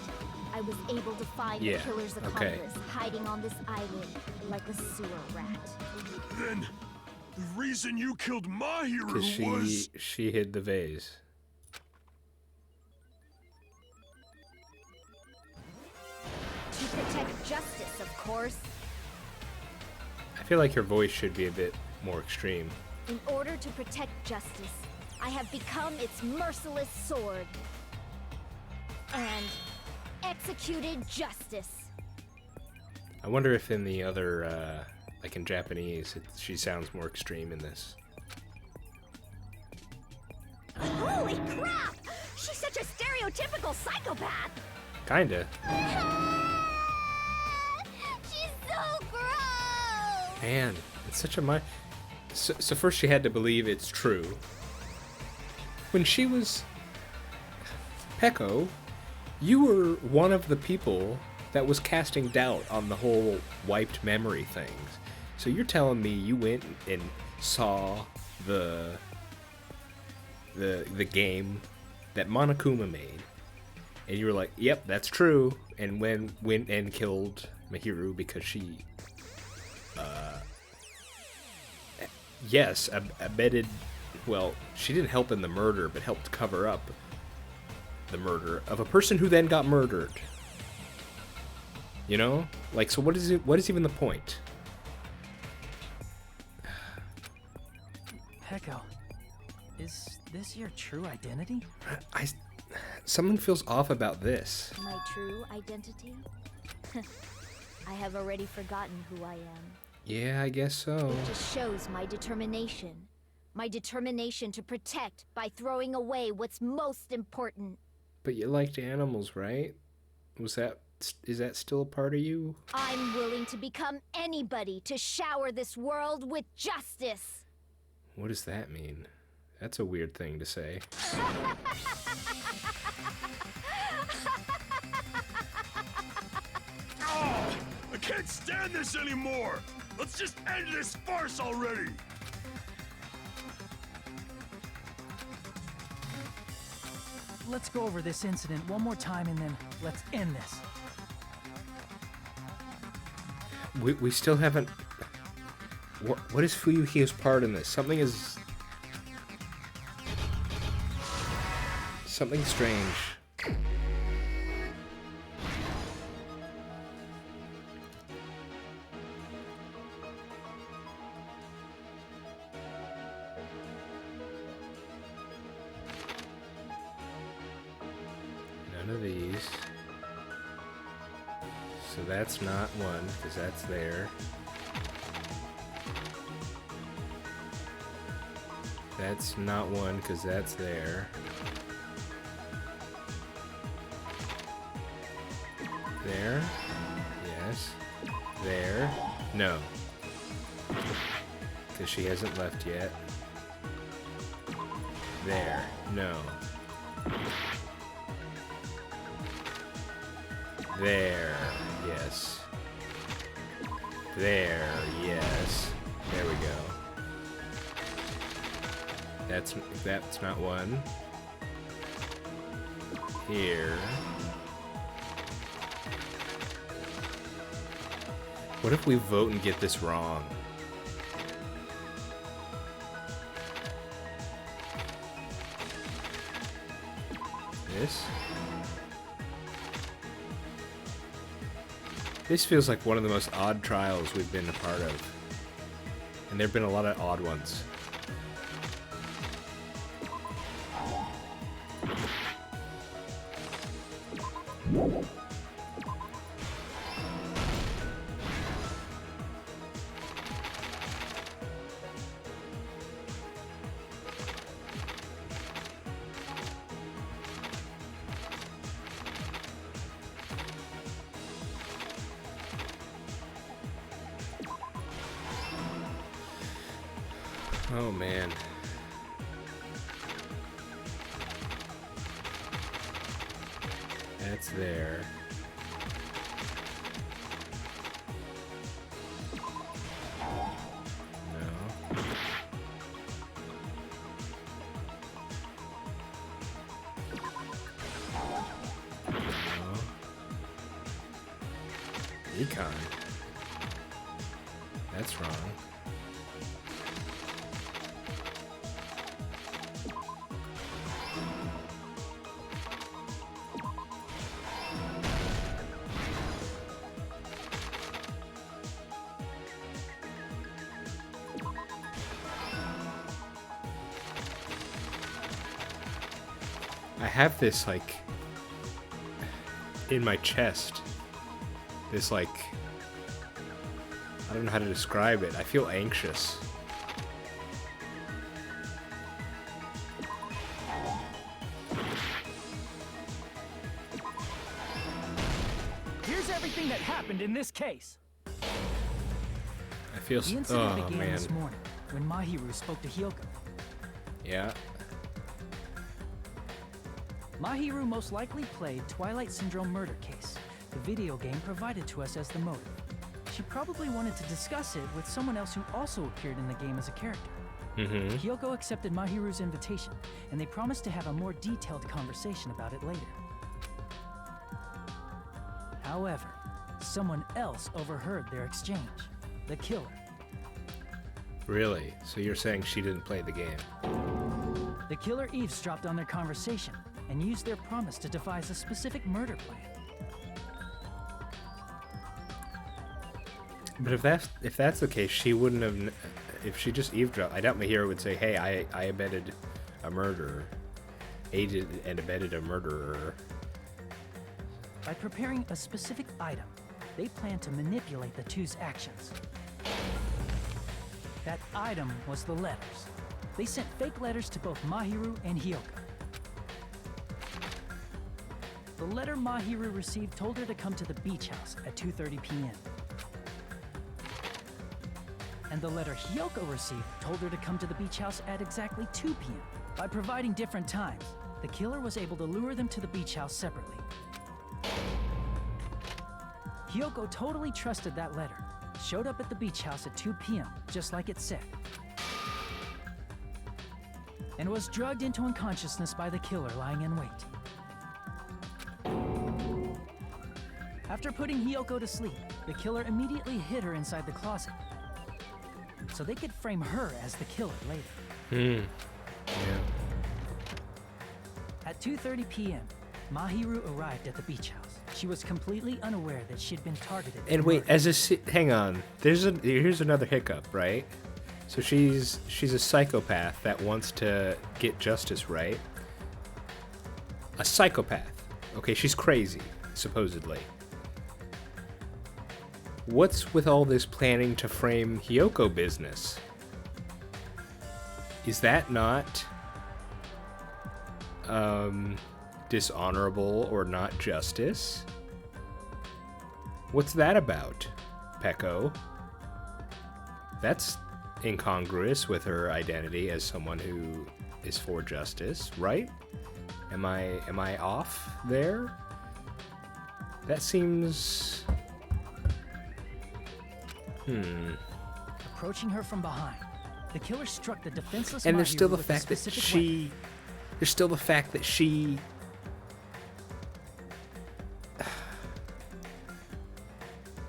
I was able to find Yeah, the killer's okay. accomplice hiding on this island like a sewer rat. Then the reason you killed Mahiru Because was... she hid the vase. To protect justice, of course. I feel like your voice should be a bit more extreme. In order to protect justice, I have become its merciless sword. And executed justice. I wonder if in the other, like in Japanese, she sounds more extreme in this. Holy crap! She's such a stereotypical psychopath! Kinda. She's so gross! Man, it's such a so first she had to believe it's true. When she was... Peko, you were one of the people that was casting doubt on the whole wiped memory things. So you're telling me you went and saw the game that Monokuma made, and you were like, yep, that's true, and went and killed Mahiru because she, yes, abetted, well, she didn't help in the murder, but helped cover up the murder of a person who then got murdered. You know? Like, so what is even the point? Peko, is this your true identity? Someone feels off about this. My true identity? I have already forgotten who I am. Yeah, I guess so. It just shows my determination. My determination to protect by throwing away what's most important. But you liked animals, right? Is that still a part of you? I'm willing to become anybody to shower this world with justice. What does that mean? That's a weird thing to say. Oh, I can't stand this anymore! Let's just end this farce already! Let's go over this incident one more time and then let's end this. We still haven't... What is Fuyuhio's part in this? Something strange. None of these. So that's not one, because that's there. That's not one, because that's there. There. Yes. There. No. Because she hasn't left yet. There. No. There. Yes. There. Yes. There we go. That's not one. Here. What if we vote and get this wrong? This feels like one of the most odd trials we've been a part of. And there have been a lot of odd ones. Oh man. That's there. No. No. Econ. That's wrong. I have this, like, in my chest. This, like, I don't know how to describe it. I feel anxious. Here's everything that happened in this case. I feel The incident oh began man. this morning when Mahiru spoke to Hyoko. Yeah. Mahiru most likely played Twilight Syndrome Murder Case, the video game provided to us as the motive. She probably wanted to discuss it with someone else who also appeared in the game as a character. Hyoko accepted Mahiru's invitation, and they promised to have a more detailed conversation about it later. However, someone else overheard their exchange. The killer. Really? So you're saying she didn't play the game? The killer eavesdropped on their conversation and used their promise to devise a specific murder plan. But if that's the case, she wouldn't have. If she just eavesdropped, I doubt Mahiru would say, "Hey, I abetted a murderer, aided and abetted a murderer." By preparing a specific item, they planned to manipulate the two's actions. That item was the letters. They sent fake letters to both Mahiru and Hyoko. The letter Mahiru received told her to come to the beach house at 2:30 p.m. And the letter Hyoko received told her to come to the beach house at exactly 2 p.m. By providing different times, the killer was able to lure them to the beach house separately. Hyoko totally trusted that letter, showed up at the beach house at 2 p.m., just like it said, and was drugged into unconsciousness by the killer lying in wait. After putting Hyoko to sleep, the killer immediately hid her inside the closet, so they could frame her as the killer later. Yeah. At 2:30 p.m., Mahiru arrived at the beach house. She was completely unaware that she'd been targeted. And wait, hang on. Here's another hiccup, right? So she's a psychopath that wants to get justice, right? A psychopath. Okay, she's crazy, supposedly. What's with all this planning to frame Hyoko business? Is that not dishonorable or not justice? What's that about, Peko? That's incongruous with her identity as someone who is for justice, right? Am I off there? That seems... Approaching her from behind, the killer struck the defenseless And there's still Mahiru the with a fact that specific she... weapon. There's still the fact that she...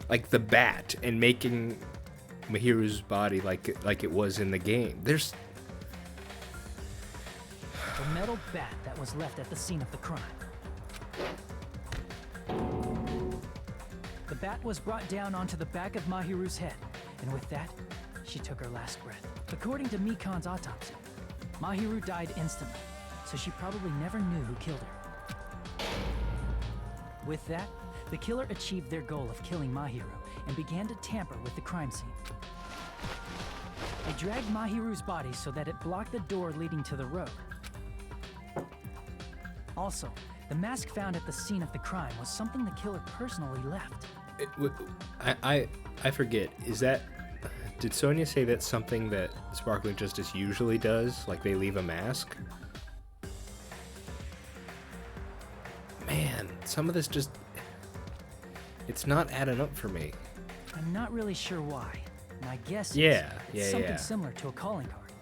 like the bat, and making Mahiru's body like it was in the game. There's... The metal bat that was left at the scene of the crime. The bat was brought down onto the back of Mahiru's head, and with that, she took her last breath. According to Mikan's autopsy, Mahiru died instantly, so she probably never knew who killed her. With that, the killer achieved their goal of killing Mahiru and began to tamper with the crime scene. They dragged Mahiru's body so that it blocked the door leading to the road. Also, the mask found at the scene of the crime was something the killer personally left. I forget. Is that... Did Sonia say that's something that Sparkling Justice usually does? Like they leave a mask? Man, some of this just... It's not adding up for me. I'm not really sure why. My guess is it's something similar to a calling card.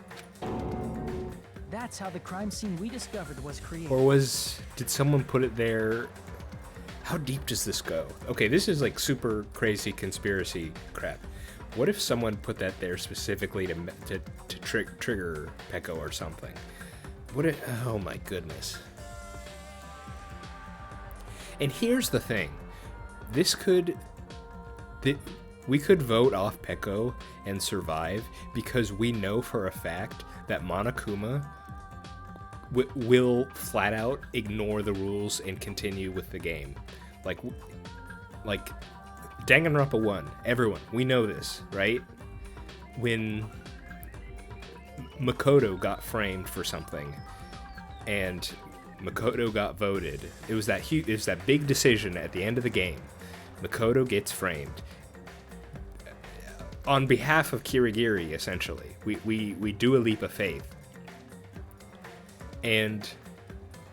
That's how the crime scene we discovered was created. Or did someone put it there? How deep does this go? Okay, this is like super crazy conspiracy crap. What if someone put that there specifically to trigger Peko or something? Oh my goodness. And here's the thing. We could vote off Peko and survive because we know for a fact that Monokuma will flat out ignore the rules and continue with the game. Like Danganronpa 1, everyone, we know this, right? When Makoto got framed for something and Makoto got voted, it was that big decision at the end of the game. Makoto gets framed on behalf of Kirigiri, essentially. We do a leap of faith. And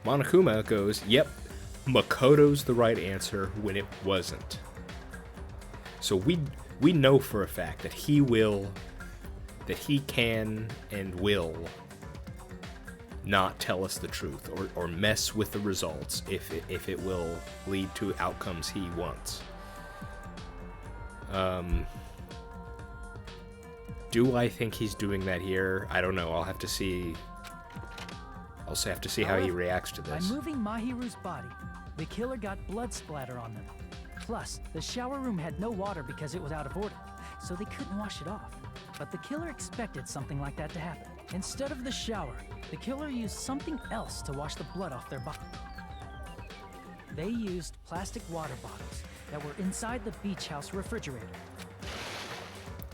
Monokuma goes, yep, Makoto's the right answer when it wasn't. So we know for a fact that he can and will not tell us the truth or mess with the results if it will lead to outcomes he wants. Do I think he's doing that here? I don't know. I'll have to see. I'll have to see how he reacts to this. By moving Mahiru's body, the killer got blood splatter on them. Plus, the shower room had no water because it was out of order, so they couldn't wash it off. But the killer expected something like that to happen. Instead of the shower, the killer used something else to wash the blood off their body. They used plastic water bottles that were inside the beach house refrigerator.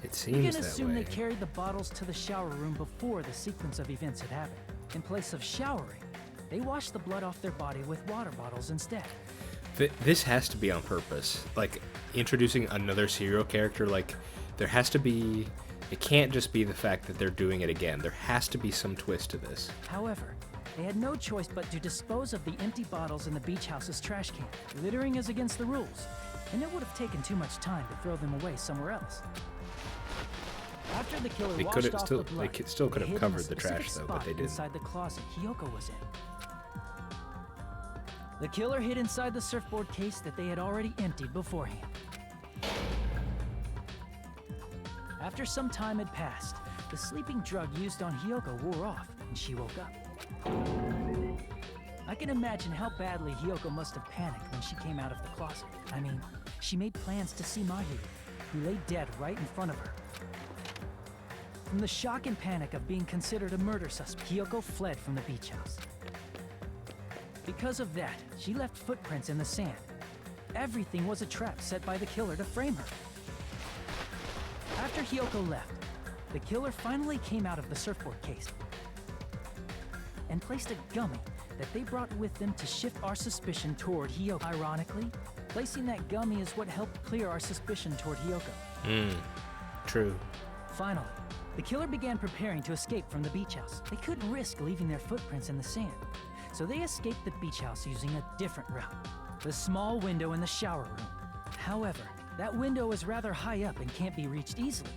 It seems we can that assume way. they carried the bottles to the shower room before the sequence of events had happened. In place of showering, they washed the blood off their body with water bottles instead. This has to be on purpose. Like, introducing another serial character, like, there has to be... It can't just be the fact that they're doing it again. There has to be some twist to this. However, they had no choice but to dispose of the empty bottles in the beach house's trash can. Littering is against the rules, and it would have taken too much time to throw them away somewhere else. After the killer washed off the blood, they still could they have hid covered in a the trash, specific though, but spot they didn't. inside the closet Hiyoko was in. The killer hid inside the surfboard case that they had already emptied beforehand. After some time had passed, the sleeping drug used on Hiyoko wore off, and she woke up. I can imagine how badly Hiyoko must have panicked when she came out of the closet. I mean, she made plans to see Mahiru, who lay dead right in front of her. From the shock and panic of being considered a murder suspect, Hiyoko fled from the beach house. Because of that, she left footprints in the sand. Everything was a trap set by the killer to frame her. After Hiyoko left, the killer finally came out of the surfboard case and placed a gummy that they brought with them to shift our suspicion toward Hiyoko. Ironically, placing that gummy is what helped clear our suspicion toward Hiyoko. True. Finally, The killer began preparing to escape from the beach house. They couldn't risk leaving their footprints in the sand, so they escaped the beach house using a different route, the small window in the shower room. However, that window is rather high up and can't be reached easily,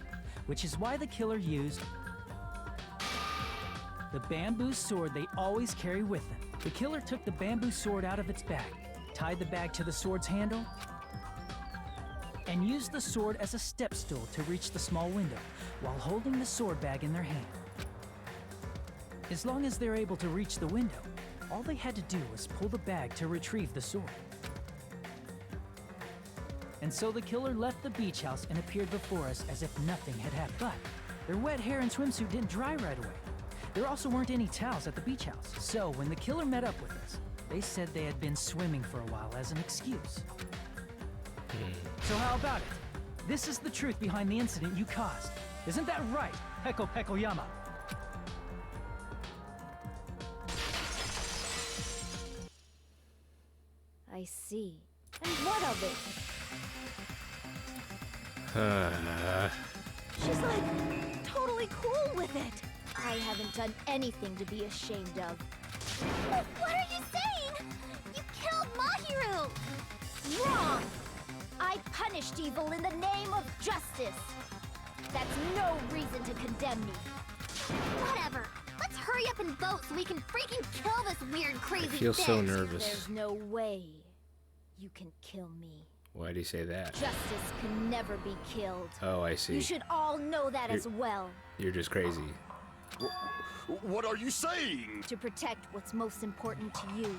which is why the killer used the bamboo sword they always carry with them. The killer took the bamboo sword out of its bag, tied the bag to the sword's handle, and used the sword as a step stool to reach the small window while holding the sword bag in their hand. As long as they're able to reach the window, all they had to do was pull the bag to retrieve the sword. And so the killer left the beach house and appeared before us as if nothing had happened. But their wet hair and swimsuit didn't dry right away. There also weren't any towels at the beach house. So when the killer met up with us, they said they had been swimming for a while as an excuse. So how about it? This is the truth behind the incident you caused. Isn't that right, Peko Pekoyama? I see. And what of it? She's like totally cool with it. I haven't done anything to be ashamed of. What are you saying? You killed Mahiru! Wrong! I punished evil in the name of justice. That's no reason to condemn me. Whatever. Let's hurry up and vote so we can freaking kill this weird, crazy I feel bitch. so nervous. There's no way you can kill me. Why do you say that? Justice can never be killed. Oh, I see. You should all know that as well. You're just crazy. What are you saying? To protect what's most important to you,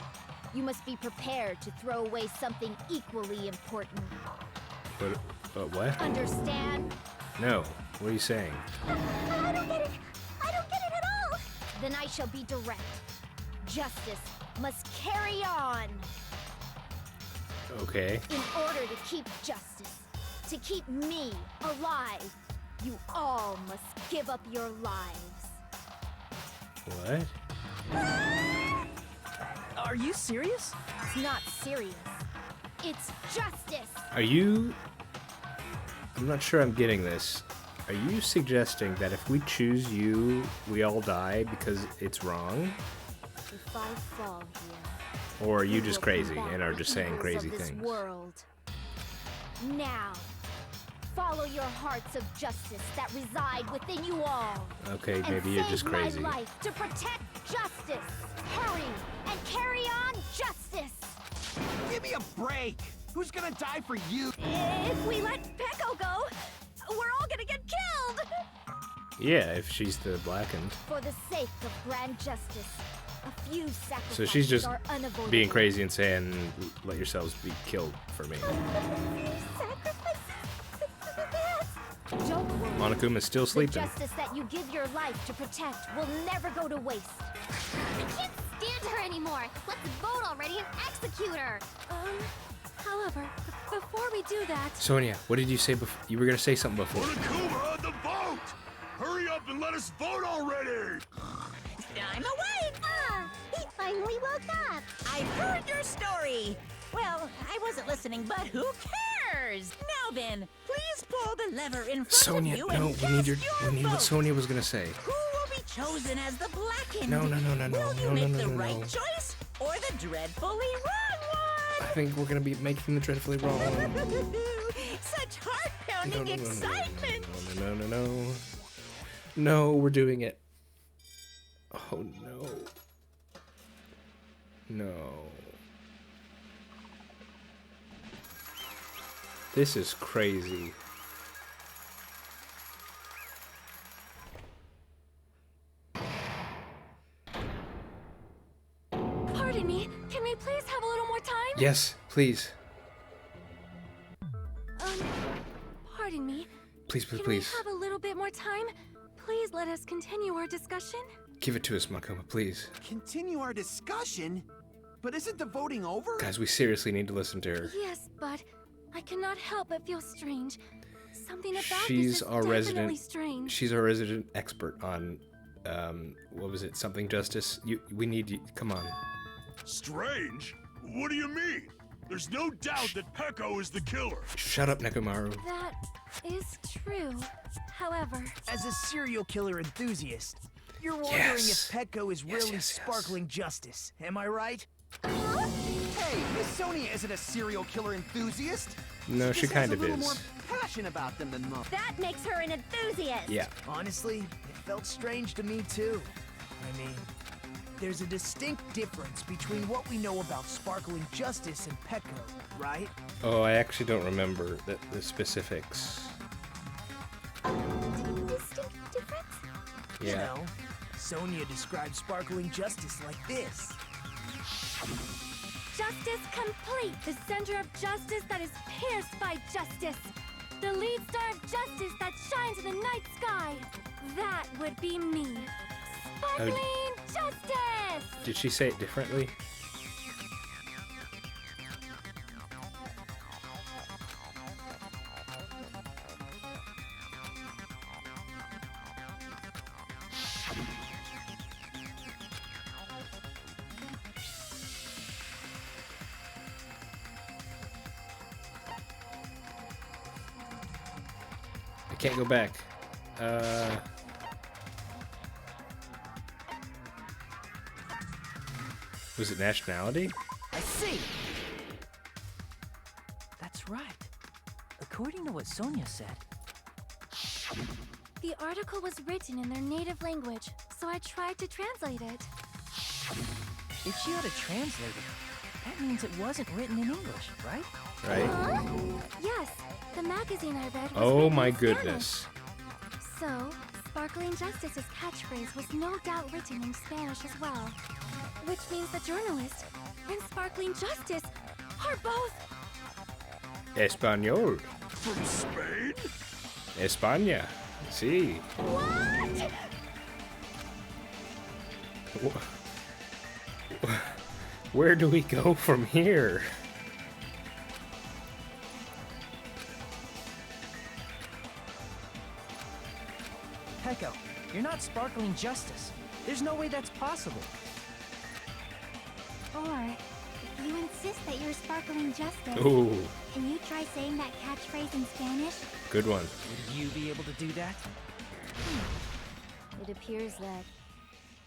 you must be prepared to throw away something equally important. But what? Understand? No. What are you saying? I don't get it. I don't get it at all. Then I shall be direct. Justice must carry on. Okay. In order to keep justice, to keep me alive, you all must give up your lives. What? Are you serious? It's not serious. It's justice. Are you... I'm not sure I'm getting this. Are you suggesting that if we choose you, we all die because it's wrong? If I fall here, Or are you we just will crazy combat and are the just saying evils crazy of this things? world. Now, follow your hearts of justice that reside within you all. Okay, And maybe you're save just crazy. my life to protect justice. Hurry and carry on justice. Give me a break! Who's gonna die for you? If we let Peko go, we're all gonna get killed. Yeah, if she's the blackened. For the sake of grand justice, a few sacrifices So she's just are unavoidable. being crazy and saying, let yourselves be killed for me. Don't worry. Monokuma's still The sleeping. justice that you give your life to protect will never go to waste. I can't stand her anymore. Let's vote already and execute her. However, before we do that... Sonia, what did you say before? You were going to say something before. Monokuma, the vote! Hurry up and let us vote already! I'm awake! He finally woke up. I've heard your story. Well, I wasn't listening, but who cares? Now then, please pull the lever in front Sonia, of you no, and we need what vote. Sonia was going to say. Who will be chosen as the blackened? No. Will you No, make no, the no, right no. choice or the dreadfully wrong I one? think we're going to be making the dreadfully wrong. Such heart-pounding excitement! No. No, we're doing it. Oh, no. No. This is crazy. Pardon me. Can we please have a little more time? Yes, please. Pardon me. Please. Can we have a little bit more time? Please let us continue our discussion. Give it to us, Monokuma, please. Continue our discussion? But isn't the voting over? Guys, we seriously need to listen to her. Yes, but I cannot help but feel strange. Something about She's this is our definitely resident. strange. She's our resident expert on, what was it? Something justice. We need you. Come on. Strange? What do you mean? There's no doubt that Peko is the killer. Shut up, Nekomaru. That is true. However, As a serial killer enthusiast, you're wondering Yes. if Peko is Yes, really yes, yes. sparkling justice. Am I right? Hey, Miss Sonia isn't a serial killer enthusiast. No, she just kind has of a little more is. passion about them than most. That makes her an enthusiast. Yeah. Honestly, it felt strange to me too. I mean, there's a distinct difference between what we know about sparkling justice and Peko, right? Oh, I actually don't remember the specifics. distinct difference? You Yeah. know, Sonia described sparkling justice like this. Justice complete, the center of justice that is pierced by justice. The lead star of justice that shines in the night sky. That would be me. Sparkling justice! Did she say it differently? I can't go back. Was it nationality? I see. That's right. According to what Sonia said, The article was written in their native language, so I tried to translate it. if she had a translator, that means it wasn't written in English, right? Right? Huh? Yes, the magazine I read was Oh written my in Spanish. goodness. So, Sparkling Justice's catchphrase was no doubt written in Spanish as well. Which means the journalist and Sparkling Justice are both... Español. From Spain? España. Sí. What? Where do we go from here? Peko, you're not Sparkling Justice. There's no way that's possible. Or, if you insist that you're Sparkling Justice, Ooh, can you try saying that catchphrase in Spanish? good one. Would you be able to do that? It appears that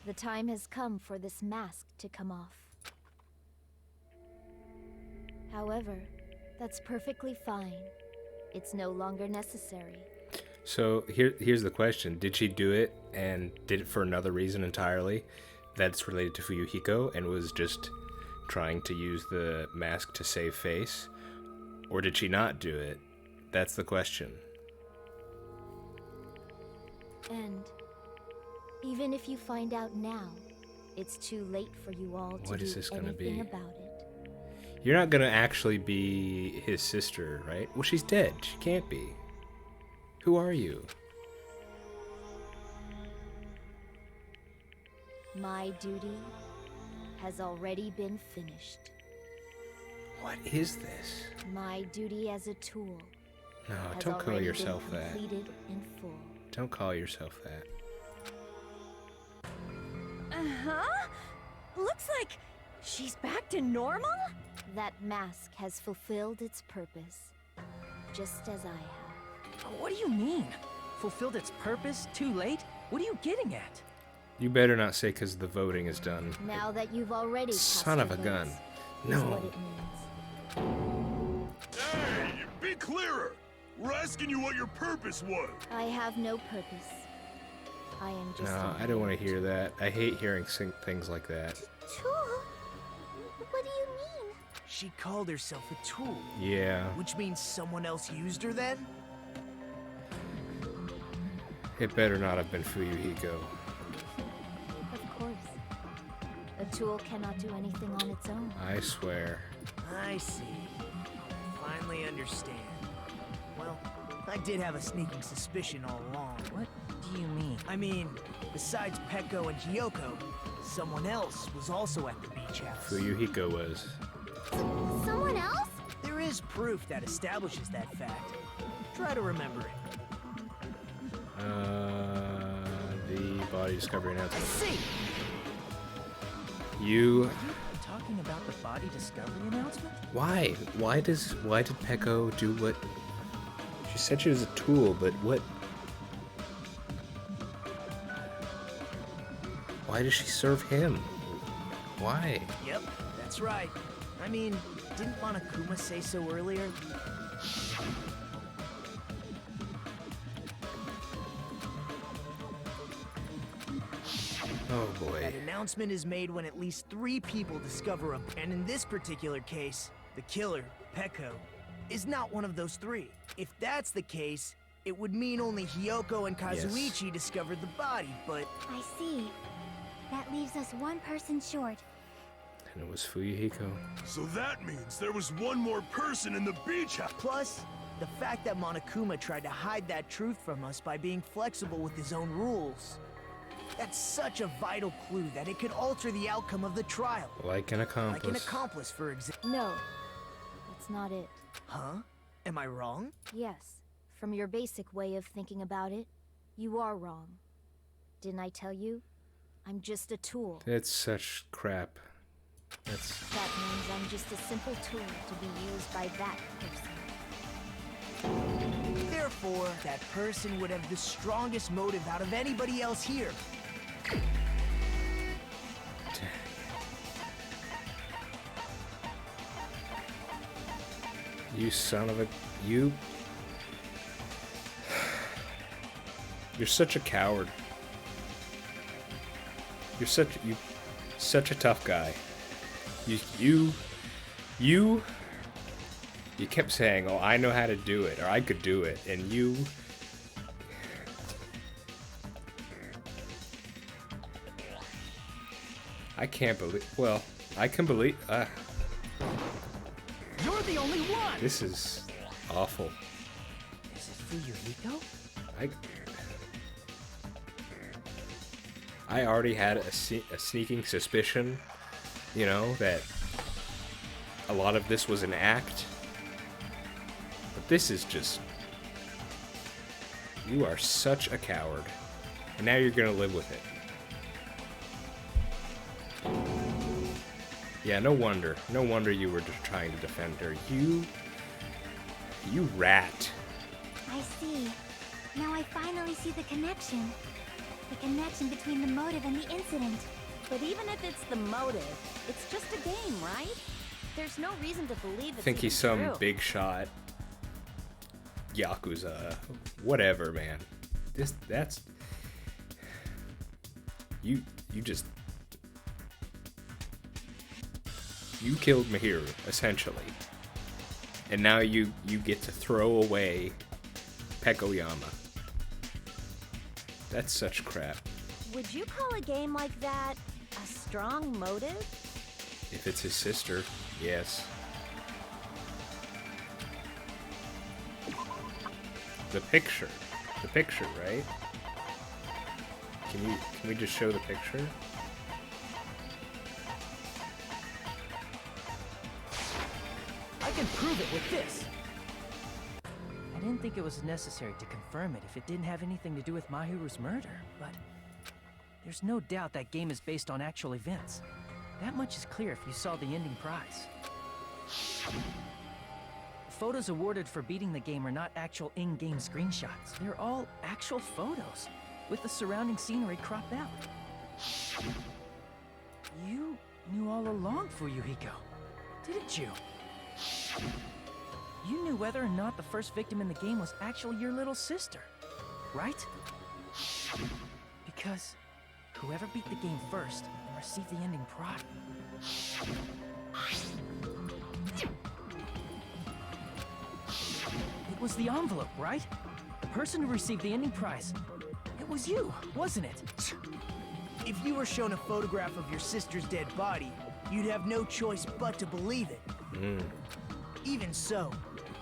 the time has come for this mask to come off. However, that's perfectly fine. It's no longer necessary. So here's the question. Did she do it and did it for another reason entirely that's related to Fuyuhiko and was just trying to use the mask to save face? Or did she not do it? That's the question. And even if you find out now, it's too late for you all to What do is this gonna anything be? about it. You're not gonna actually be his sister, right? Well, she's dead. She can't be. Who are you? My duty has already been finished. What is this? My duty as a tool No, has don't call already yourself been that. completed in full. Don't call yourself that. Uh-huh. Looks like she's back to normal? That mask has fulfilled its purpose, just as I have. What do you mean? Fulfilled its purpose? Too late? What are you getting at? You better not say because the voting is done. Now that you've already cast Son of your a gun. votes, is No. what it means. Hey, be clearer. We're asking you what your purpose was. I have no purpose. I am just No, I don't want to hear that. I hate hearing things like that. Tool? What do you mean? She called herself a tool, Yeah, which means someone else used her then? it better not have been Fuyuhiko. Of course. A tool cannot do anything on its own. I swear. I see. I finally understand. Well, I did have a sneaking suspicion all along. What do you mean? I mean, besides Peko and Gyoko, someone else was also at the beach house. Fuyuhiko was. Someone else? There is proof that establishes that fact. Try to remember it. The body discovery I announcement. see! You. Talking talking about the body discovery announcement? Why? Why did Peko do what? She said she was a tool, but what? Why does she serve him? Why? Yep, that's right. I mean, didn't Monokuma say so earlier? Oh boy. That announcement is made when at least 3 people discover a... And in this particular case, the killer, Peko, is not one of those 3. If that's the case, it would mean only Hiyoko and Kazuichi discovered the body, but... I see. That leaves us one person short. And it was Fuyuhiko. So that means there was one more person in the beach house. Plus, the fact that Monokuma tried to hide that truth from us by being flexible with his own rules. That's such a vital clue that it could alter the outcome of the trial. Like an accomplice. Like an accomplice, for example. No, that's not it. Huh? Am I wrong? Yes, from your basic way of thinking about it, you are wrong. Didn't I tell you? I'm just a tool. It's such crap. That means I'm just a simple tool to be used by that person. Therefore, that person would have the strongest motive out of anybody else here. You son of a... You... You're such a coward. You're such a tough guy. You kept saying, "Oh, I know how to do it," or "I could do it," and you... I can't believe... Well, I can believe... You're the only one! This is awful. Is it Fuyuhiko? I already had a sneaking suspicion, you know, that a lot of this was an act. But this is just... You are such a coward. And now you're gonna live with it. Yeah, no wonder. No wonder you were just trying to defend her. You rat. I see. Now I finally see the connection. The connection between the motive and the incident. But even if it's the motive, it's just a game, right? There's no reason to believe it's Think he's some true. big shot Yakuza. Whatever, man. That's... You just... You killed Mahiru, essentially. And now you get to throw away Pekoyama. That's such crap. Would you call a game like that a strong motive? If it's his sister, yes. The picture, right? Can we just show the picture? I can prove it with this! I didn't think it was necessary to confirm it if it didn't have anything to do with Mahiru's murder, but there's no doubt that game is based on actual events. That much is clear if you saw the ending prize. Photos awarded for beating the game are not actual in-game screenshots. They're all actual photos, with the surrounding scenery cropped out. You knew all along, Fuyuhiko, didn't you? You knew whether or not the first victim in the game was actually your little sister, right? Because whoever beat the game first received the ending prize. It was the envelope, right? The person who received the ending prize. It was you, wasn't it? If you were shown a photograph of your sister's dead body, you'd have no choice but to believe it. Even so,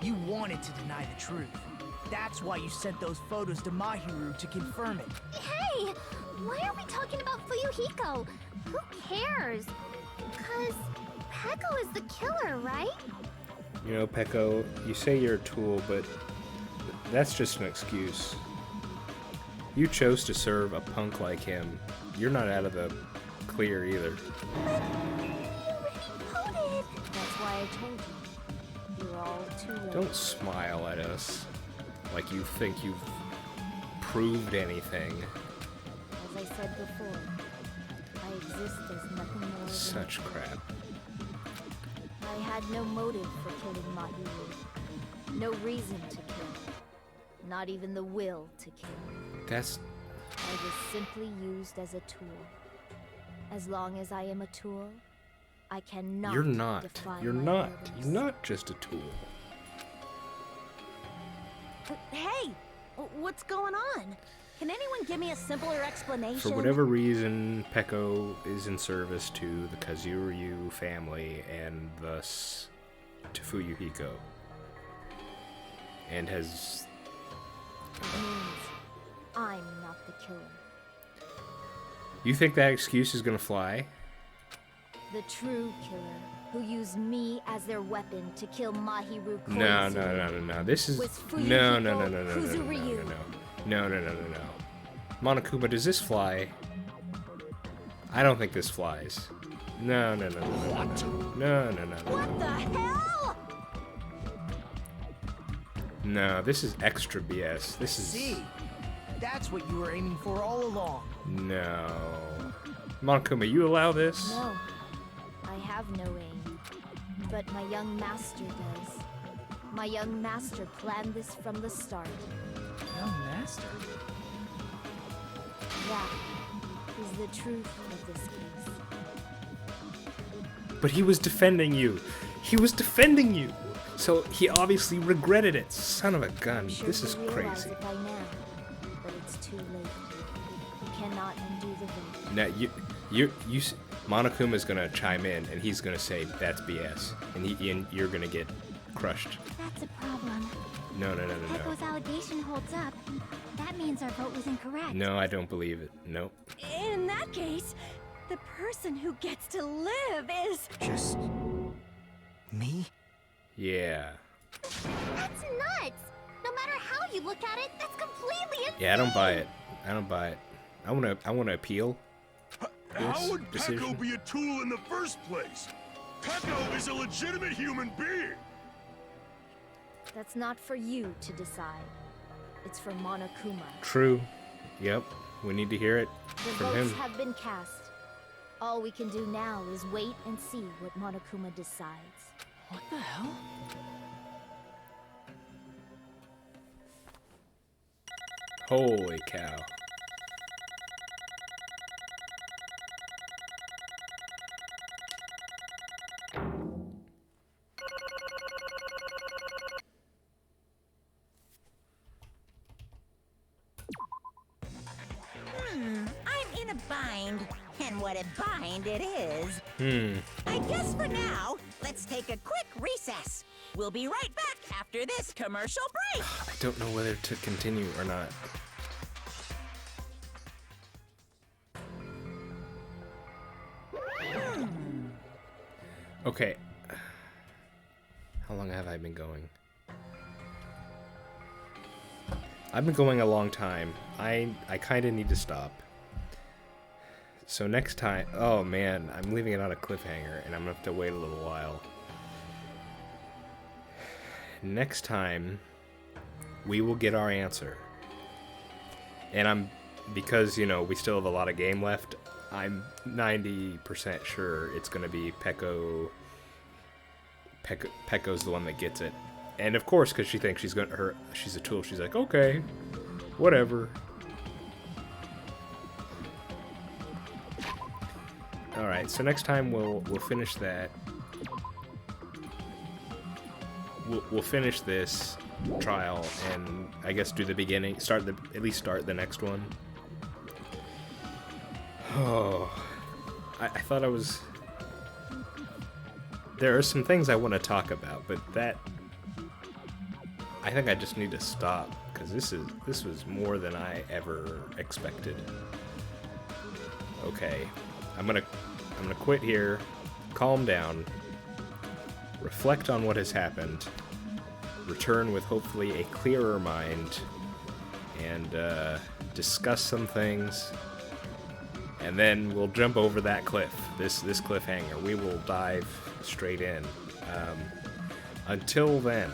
you wanted to deny the truth. That's why you sent those photos to Mahiru to confirm it. Hey! Why are we talking about Fuyuhiko? Who cares? Because Peko is the killer, right? You know, Peko, you say you're a tool, but that's just an excuse. You chose to serve a punk like him. You're not out of the clear either. But you already too late. Don't smile at us like you think you've proved anything. As I said before, I exist as nothing more Such crap. I had no motive for killing Mahiru. No reason to kill. Not even the will to kill. That's... I was simply used as a tool. As long as I am a tool, I cannot You're not. defy You're my not. orders. You're not just a tool. Hey, what's going on? Can anyone give me a simpler explanation? For whatever reason, Peko is in service to the Kazuryu family and thus to Fuyuhiko. And has... It means I'm not the killer. You think that excuse is gonna fly? The true killer, who used me as their weapon to kill Mahiru Koizumi. No. This is... Was No. Kuzuryu. No. Monokuma, does this fly? I don't think this flies. No. What the hell? No, this is extra BS. This is... See? That's what you were aiming for all along. No. Monokuma, you allow this? No, I have no aim. But my young master does. My young master planned this from the start. Young master? That is the truth of this case. But he was defending you. He was defending you. So he obviously regretted it. Son of a gun. I'm sure This is you realize crazy. it by now, but it's too late. You cannot undo the vote. Now Monokuma's gonna chime in and he's gonna say that's BS, and you're gonna get crushed. That's a problem. No. Peko's allegation holds up. That means our vote was incorrect. No, I don't believe it. Nope. In that case, the person who gets to live is... Just me? Yeah. That's nuts! No matter how you look at it, that's completely insane! Yeah, I don't buy it. I wanna appeal. How would decision. Peko be a tool in the first place? Peko is a legitimate human being! That's not for you to decide. It's for Monokuma. True. Yep. We need to hear it The from votes him. have been cast. All we can do now is wait and see what Monokuma decides. What the hell? Holy cow. I'm in a bind. And what a bind it is. Hmm. I guess for now, let's take a quick recess. We'll be right back after this commercial break. I don't know whether to continue or not. Okay. How long have I been going? I've been going a long time. I kind of need to stop. So next time... Oh man, I'm leaving it on a cliffhanger and I'm gonna have to wait a little while. Next time, we will get our answer. And because, you know, we still have a lot of game left, I'm 90% sure it's gonna be Peko. Peko's the one that gets it. And of course, because she thinks she's a tool, she's like, okay, whatever. Alright, so next time we'll finish that. We'll finish this trial and I guess do the beginning, at least start the next one. Oh, I thought I was... There are some things I want to talk about, but I think I just need to stop because this was more than I ever expected. Okay, I'm gonna quit here, calm down, reflect on what has happened, return with hopefully a clearer mind, and discuss some things, and then we'll jump over that cliff, this cliffhanger. We will dive straight in. Until then,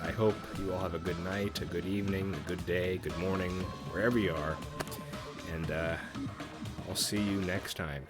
I hope you all have a good night, a good evening, a good day, good morning, wherever you are. And I'll see you next time.